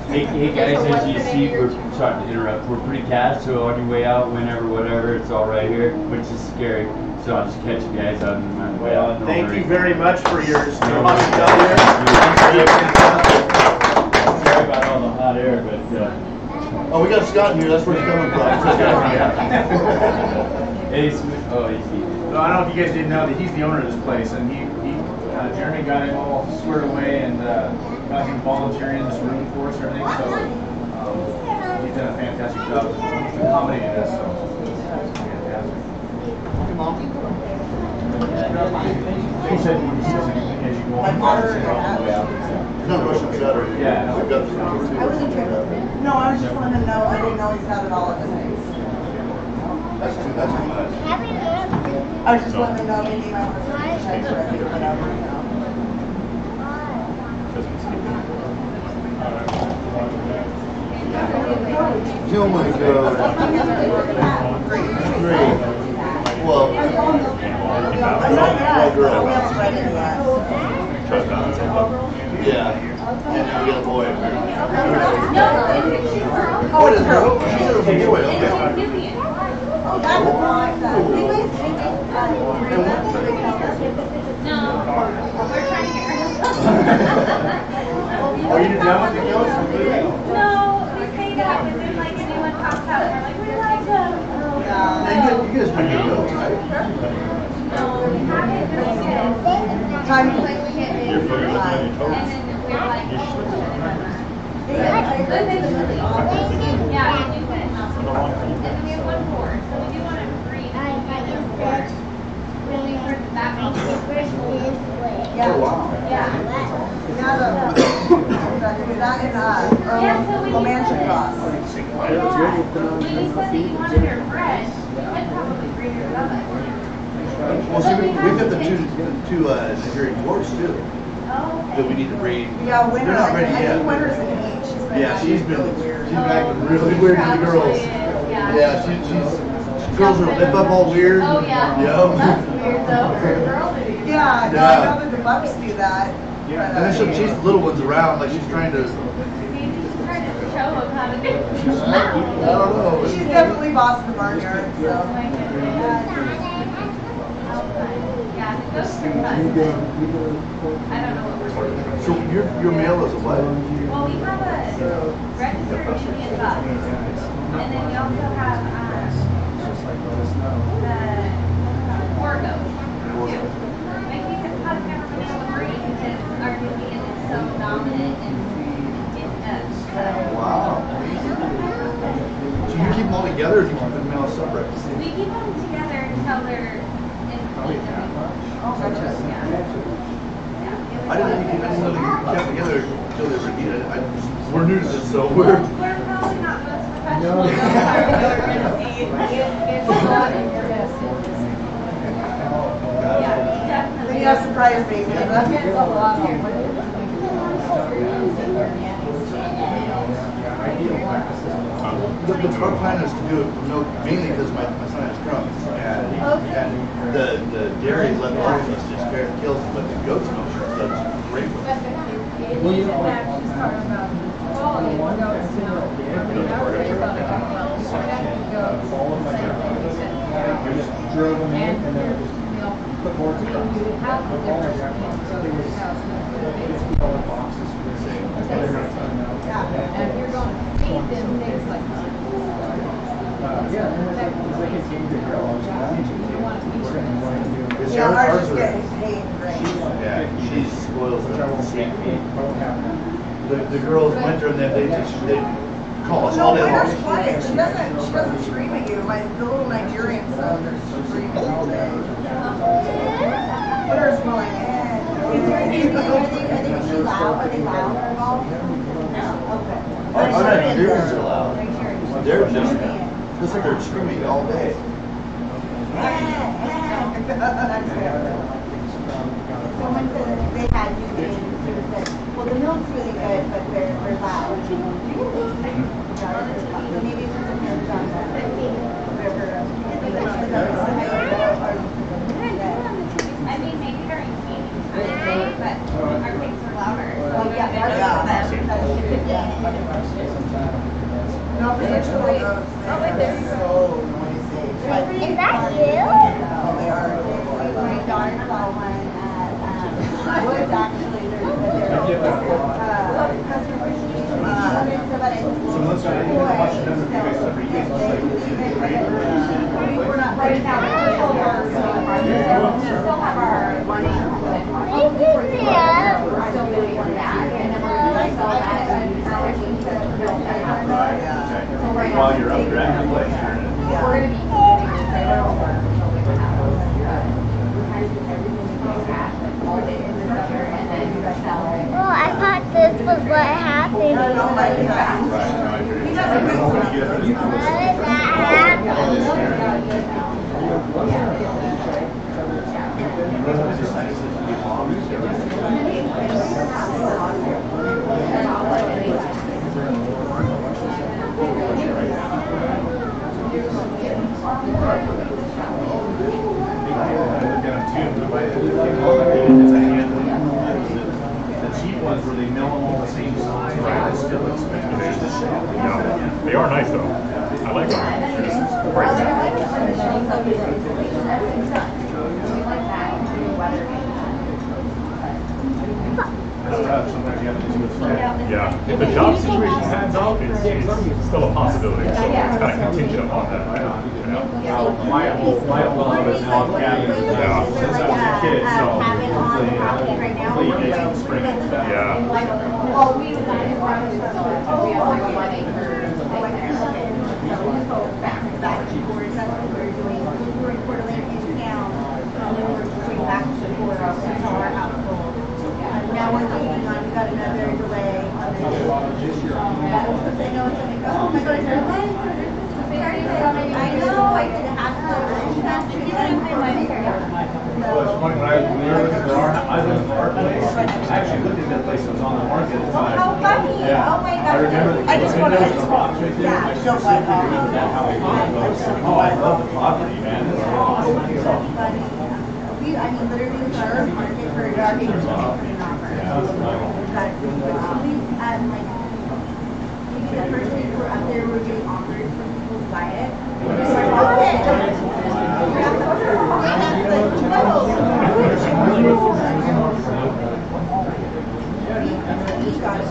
Hey guys, as you see, we're sorry to interrupt. We're pre-cast, so on your way out, whenever, whatever, it's all right here, which is scary. So I'll just catch you guys on the way out. Thank you very much for your hospitality. Sorry about all the hot air, but. Oh, we got Scott in here. That's where he's coming from. Hey, oh, he's So I don't know if you guys didn't know that he's the owner of this place, and Jeremy got him all squared away and got him volunteering in this room for us and everything. So he's done a fantastic job of accommodating us. So it's fantastic. He said he doesn't, as you My daughter and that. It's not Russian Saturday. Yeah. We've got the I wasn't sure. No, I was just letting him know. I didn't know he's got it all in his face. That's too much. I was just letting him know maybe my husband's check ready or whatever, you know. Oh my God. Great. Well, I'm not yet. We haven't read it yet. yeah. And now we got a boy. Oh, it's her. She said it was a boy. Okay. Oh, that's a lot. No, we're trying to get rid of Are you done with the ghost? No, we stayed up and then like anyone pops out and we're like, we like them. You guys bring your ghost, right? No, we haven't, but we did. Time to Like we get big and then we're like, yeah, we do finish. And then we have one more, so we do want to breed. Really for that makes Yeah. Oh, wow. Yeah. That and Comanche cross. When you said that you wanted her fresh, you could probably breed her above us. Well, see, we've got the two Nigerian dwarfs too that we need to breed. Yeah, Winter. They're not ready I yet. think Winter's in heat. She's been acting really weird to the girls. Yeah, she's girls are lip up all weird. Oh yeah. Yeah. That's weird though for a girl to do. Yeah, no, I know that the bucks do that. And then she'll chase the little ones around like she's trying to. Maybe she's trying to show them how to do it. I don't know. She's definitely boss of the barnyard, so. Yeah, the ghosts are fun. I don't know what we're doing. So your male is a what? Well, we have a registered Indian buck. And then we also have the war goat too. I think it's because we've never been able to breed because our Indian is so dominant and it does. Wow. So you keep them all together, or do you keep the male separate? We keep them together until they're in season. I didn't know they kept together until they were needed. We're new to this, so we're. We're probably not most professional. We're gonna see. It's a lot in your business. Yeah, definitely. Yeah, surprise me. It's a lot here. The plan is to do it mainly because my son has drums, and the dairy left off us just kills them, but the goats milk does great with it. Well, you know, she's talking about quality of goats now. I mean, I was raised on goats. We just drove them in and then just put more to them. How the difference between goats and cows. Boxes for the same. And if you're going to feed them things like that. Yeah, and it's like a game to grow. You want to teach them. Yeah, ours is getting paid great. Yeah, she spoils them. The girls winter and they call us No, all day Winter's long. quiet. She doesn't scream at you. The little Nigerians, they're screaming all day. Winter's going, Are they loud? Are they loud at all? No. Okay. Our Nigerians are loud. They're just they're screaming all day. So when they had you in, she said, well, the milk's really good, but they're loud. So maybe it's just a parent on that. I mean, maybe during feeding time, but our pigs are louder. Oh, yeah. No, but it's really good. Oh, wait, there you go. Is that you? Oh, they are. My daughter saw one at, Woods, actually, We're not right now. We still have our running. We're still doing that, and then we're going to sell that. While you're up there, I can play. We're going to be keeping the trailer over until we have everything we can catch, like all day in the summer, and But what happened? The cheap ones where they mill them all the same size, right? It's still expensive. Yeah. They are nice though. I like them. They're just pricey. Sometimes you have to do it from. Yeah. If the job situation pans out, it's still a possibility. So it's kind of contingent upon that. My whole log cabin since I was a kid, so hopefully you get some spring. Yeah. Well, we have like a 1 acre thing there. Now we're waiting on, we got another delay on the. They know it's gonna go. Oh my God, is there a delay? I know, I did have to. Well, it's funny, when we were looking for I lived in our place, I actually looked at that place that was on the market at the time. How funny, Yeah. oh my God. I remember. I just want to. There was a box right there. I just remember that how it was. Oh, I love the property, man. This is awesome. I mean, literally, we got our market for dark acres to put an offer. We got it really good. So we, like, maybe the first week we're up there, we're getting offers from people to buy it. We're just like, oh, it. We got it.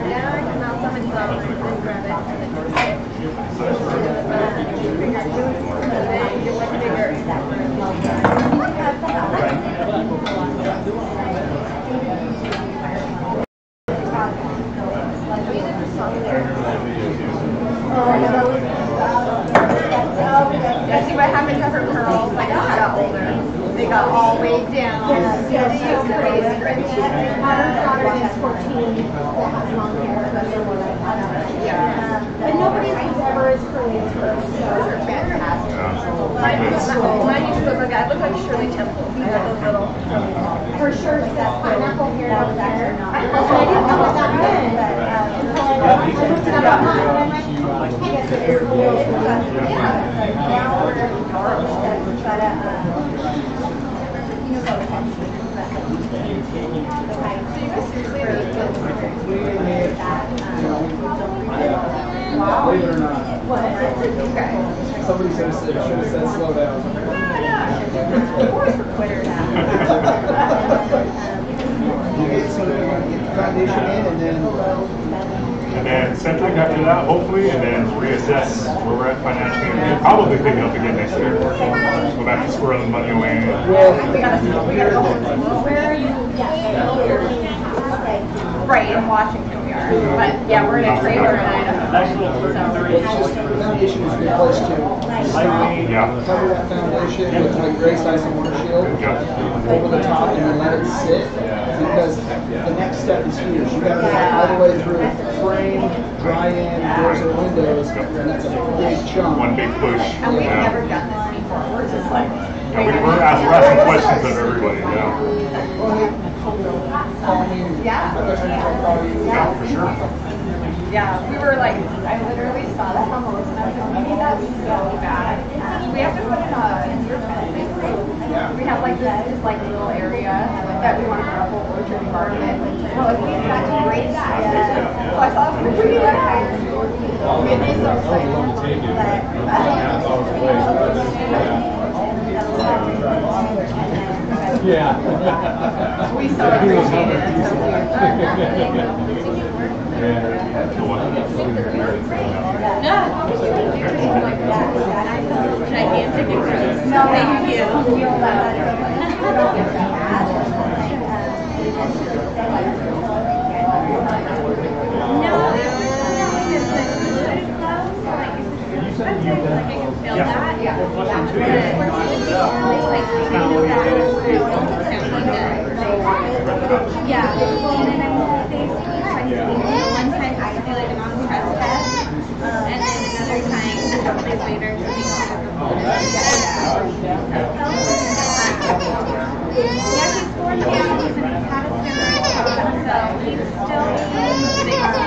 Yeah, I can mount some and grab it. Yeah, see what happened to her curls? Like, as she got older, they got all weighed down. Yeah, she was crazy. Our daughter is 14 that has long hair. Yeah. But nobody is ever as curly as her. Those are fantastic. Mine used to look like, I look like Shirley Temple. I had those little. For sure, it's that pineapple hair down there. I didn't know what that meant, but until I looked it up online, and I'm like, I can't get it. Now we're to try to, you know, go ahead. Wow. Believe it or not. Okay. Somebody should have said slow down. Boys are quitters now. So they're going to get the foundation in And then centering after that, hopefully, and then reassess where we're at financially. And we'll probably pick it up again next year. Go back to squirreling money away. We gotta go home. Where are you? Right, in Washington we are. But yeah, we're in a trailer in Idaho. The foundation is a good place to cover that foundation with like gray size and water shield over the top and then let it sit. Because the next step is huge. You got to go all the way through frame, dry in, doors and windows, and that's a big chunk. One big push. And we've never done this before. We're just like, we're asking questions of everybody, yeah, for sure. Yeah, we were like, I literally saw that on the list and I was like, maybe that's so bad. We have to put in a deer fence, basically. We have like this like little area that we want to put a whole orchard garden in. Well, if we had to break that, so I thought it was pretty good. It is so Yeah. We so appreciate it. Gigantic improvement. No, thank you. No, that. Yeah, and then I'm basically trying to one time to do like a non-stress test, and then another time a couple days later to make sure yeah, he's 4 now, he's in had a steroid shot, so he's still big on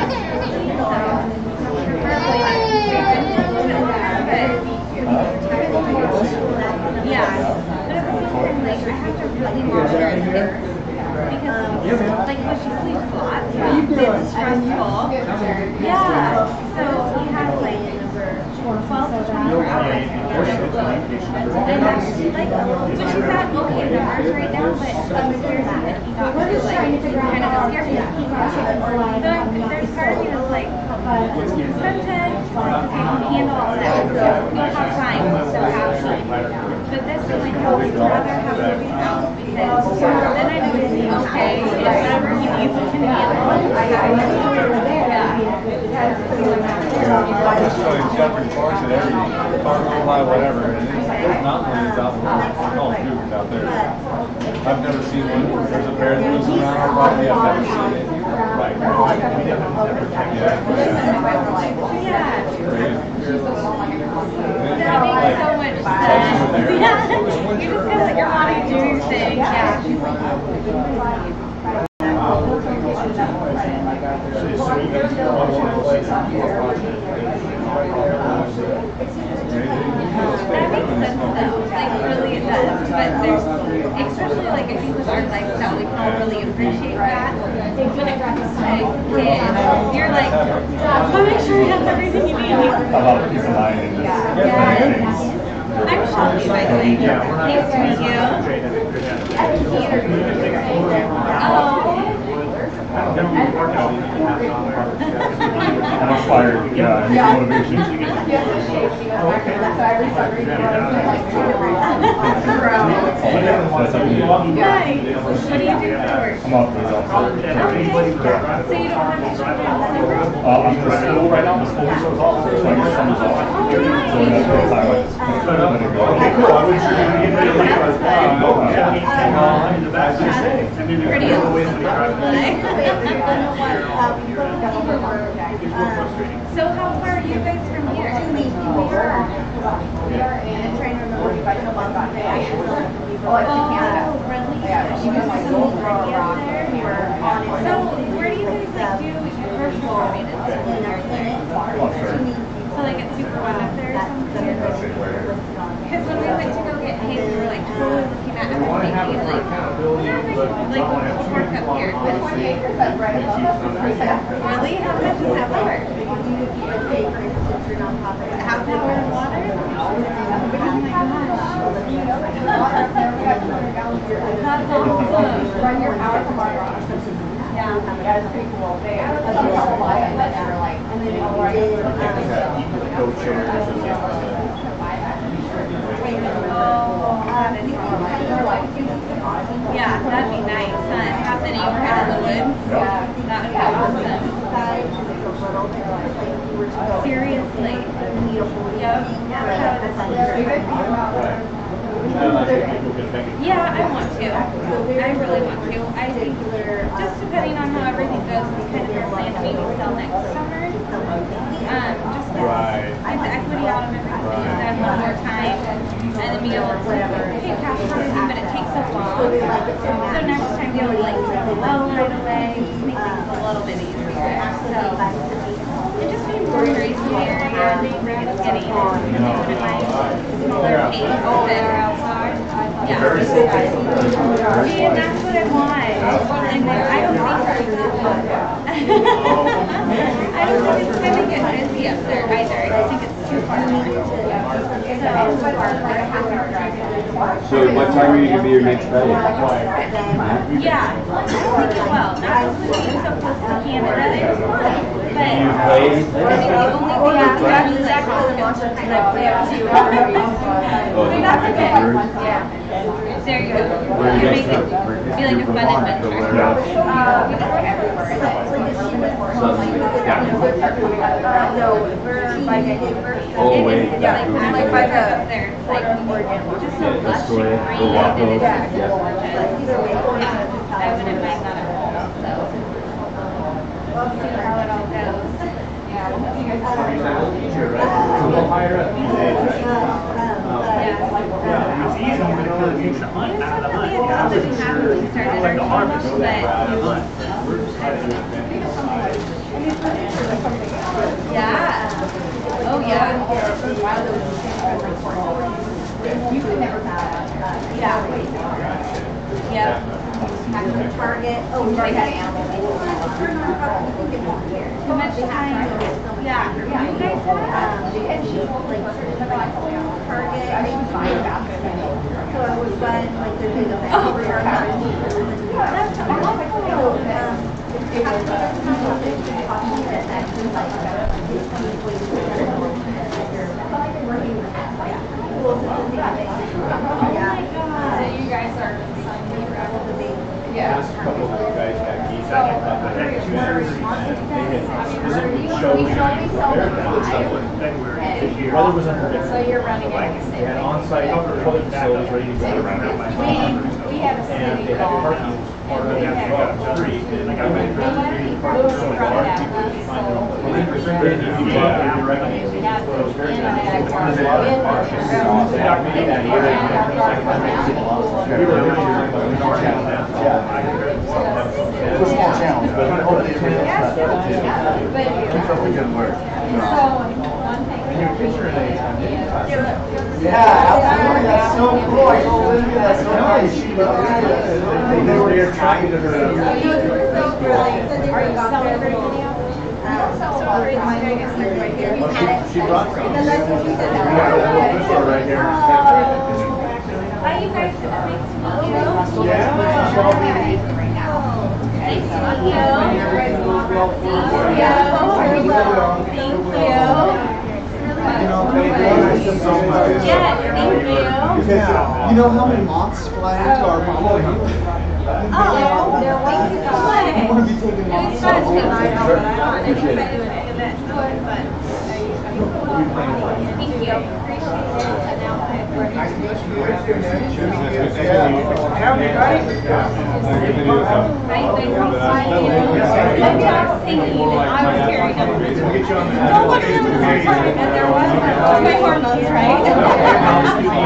yeah, but at the same time, like, I have to really monitor it because, like, when she sleeps a lot, it's stressful. Yeah, so he has, like, 12 to 24 hours. And that's, like, which is not okay numbers right now, but I'm scared that he got to, like, kind of a scary so there's part of me that's like, sometimes they don't handle all that. We'll have time, so actually. But this is like, I would rather have everything out because then I know he's okay. Whatever he needs to handle, I have it. Parks and everything, park on by whatever, and there's not one that's out there. Oh, dude, out there. I've never seen one. There's a bear that lives around our property. I've never seen it. Right. That makes so much sense. Yeah. You just gotta let your body do your thing. Yeah. That makes sense though, like really it does, but there's, especially like I think with our lifestyle, we can all really appreciate that. When it comes to kids, you're like, so make sure you have everything you need. A lot of peace of mind and just I'm Shelby, by the way. Nice to meet you. I'm inspired, yeah, and motivation. Nice. What do you do for work? I'm off the results. Okay. So you don't have to I'm in school right now, I'm a school resource officer, so I get summers off. So that's the time I just let it go. Okay, cool. I was sure you were getting ready to make us in the back. Pretty So how far are you guys from here? We are in, I'm trying to remember if you guys know about that day. Oh, it's in Canada. Really? Yeah, you guys like go Right rock. there? So where do you guys like do your virtual meetings? So like at Super One up there or something? Because when we went to go get paid, we were like totally looking at everything, like work up here. Really? How much does that work? Half an hour of water? Oh my gosh. That's awesome. Run your power tomorrow. Yeah, that's pretty cool. They have a lot of that are like, and then yeah, that'd be nice. Happening kind of the woods. That would be awesome. Seriously. Yep. Yeah, I want to. I really want to. I think just depending on how everything goes, it's kind of our plan to maybe sell next summer. Just get the equity out of everything, then one more time, and then be able to pay cash for everything, but it takes so long. So next time be able to like sell the well right away, make things a little bit easier. So it just means more grace in the area, it's getting smaller pace better outside. Yeah. And that's what I want. And then I don't think I don't think it's going to get busy up there either. I think it's too far north. So what time are you going to be here next Friday? Yeah, I don't think it will. Not just with being so close to Canada, it's fun. But You play? I think the only thing I have to actually like cross country because I play up to but that's okay. Yeah. There you go. Where you Make guys it be like a fun adventure. We go everywhere. No, we're by the university. Oh, wait. Yeah, like by the there, like Just so Yes, lush that's the way and the green, walk and it's goes. just Yep. gorgeous. Yeah, I wouldn't mind that at home. So we'll see how it all goes. Yeah. A little higher up these days, right? It's easy when it really takes the hunt out of the hunt. Yeah, that we have when we started our channel, yeah. Oh yeah. You could never have, Yeah. Yep. Target, oh, we already had animals. Too much time. Yeah. You guys have? And she like, Target, I mean, so it was fun, like, there's a So you guys are Yeah. There's a couple of guys got geese. I thought that they had shows. Weather was unpredictable. So you're running into They had on-site toilet facilities ready to go around that by we have a and city they had hall. parking part of the street. And I got ready to They let people run that one, so. It was a small challenge, but hopefully everybody else got that too. We felt we could work. And your picture in Yeah, absolutely. That's so cool. I told Olivia that's so nice. They were there trying to Are you celebrating any of them? she brought some. Because that's what she said. We got a little picture right here. Are you guys nice to meet you? Yeah. Nice to meet you. Thank you. Yeah, thank you. You know how many moths fly into our property? Oh, they're waiting for I want to be taking It was moths fun off. because I know that I'm on it. It's been doing it a bit, but thank you. Appreciate it. And now Nice to meet you. My hormones, right?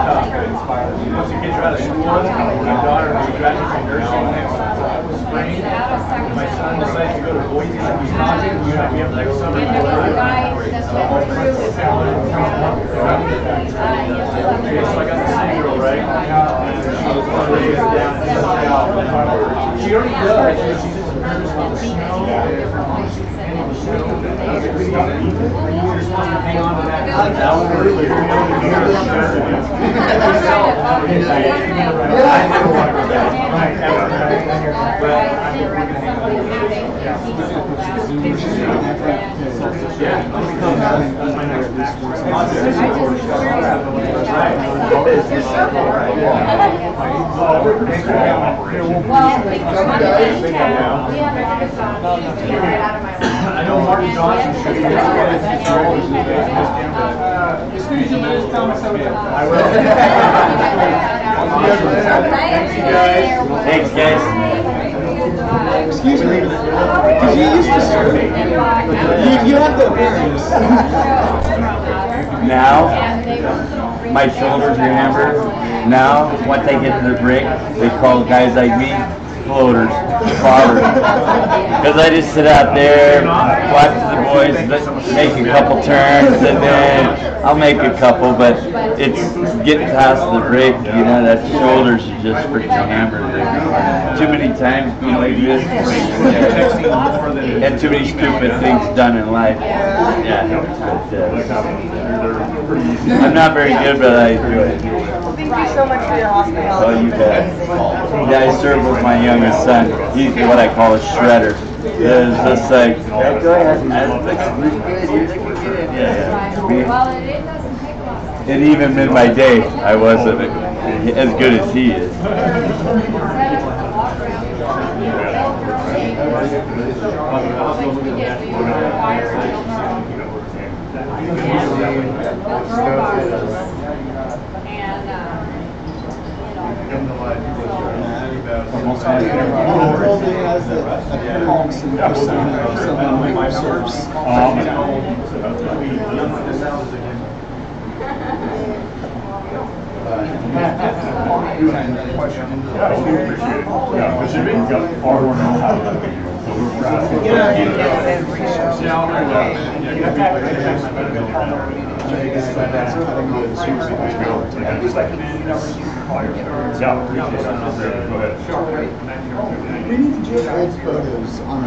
Once the kids are out of school, my daughter graduates from nursing next spring. My son decides to go to Boise, Wisconsin. We have next summer. So I got the same girl, right? She already does. She's just nervous about the snow. You're supposed to hang on to that. I know Martin Johnson. I will. Thanks, guys. Excuse me. Because you used to serve. You have the appearance. Now, my shoulders remember. Now, once I get to the break, they call guys like me floaters, fathers. Because I just sit out there, watch the boys make a couple turns, and then I'll make a couple, but it's getting past the break, you know, that shoulders are just freaking hammered. Too many times being like this, and too many stupid things done in life. Yeah, I'm not very good, but I enjoy it. Thank you so much for your hospitality. Oh, you bet. Yeah, I served with my youngest son. He's what I call a shredder. It's just like, go ahead. And even in my day, I wasn't as good as he is. We need to get old photos on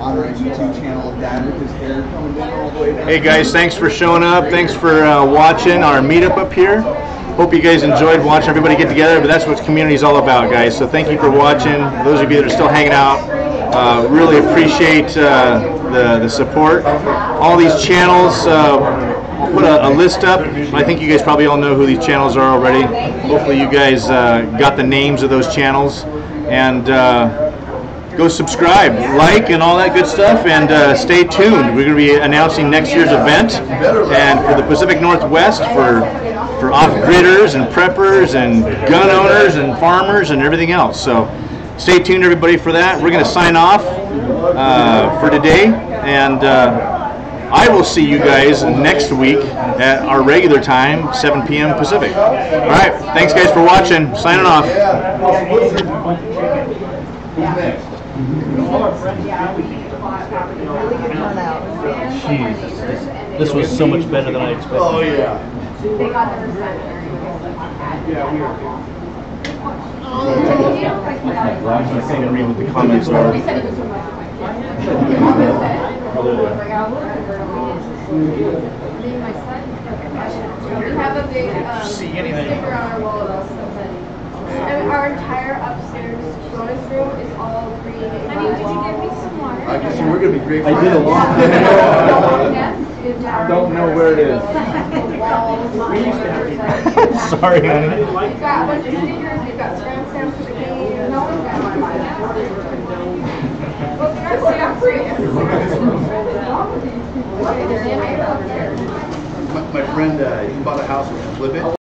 our YouTube channel of Dad with his hair coming down all the way down. Hey guys, thanks for showing up. Thanks for watching our meetup up here. Hope you guys enjoyed watching everybody get together, but that's what community is all about, guys. So thank you for watching. Those of you that are still hanging out, really appreciate the support. All these channels, I'll put a list up. I think you guys probably all know who these channels are already. Hopefully you guys got the names of those channels. And go subscribe, like, and all that good stuff, and stay tuned. We're going to be announcing next year's event, and for the Pacific Northwest, for off-gridders and preppers and gun owners and farmers and everything else. So stay tuned, everybody, for that. We're going to sign off for today, and I will see you guys next week at our regular time, 7 p.m. Pacific. All right, thanks, guys, for watching. Signing off. Jesus, this was so much better than I expected. Oh yeah. I can't read what the comments are. We have a big sticker on our wall about something. And our entire upstairs bonus room is all green. Honey, did you get me some water? I guess we're going to be great. I did a lot. I don't know where it is. Sorry, honey. We've got a bunch of stickers. We've got scram stamps for the game. No one's got one. Well, scram stamps free. My friend, he bought a house with Flip It.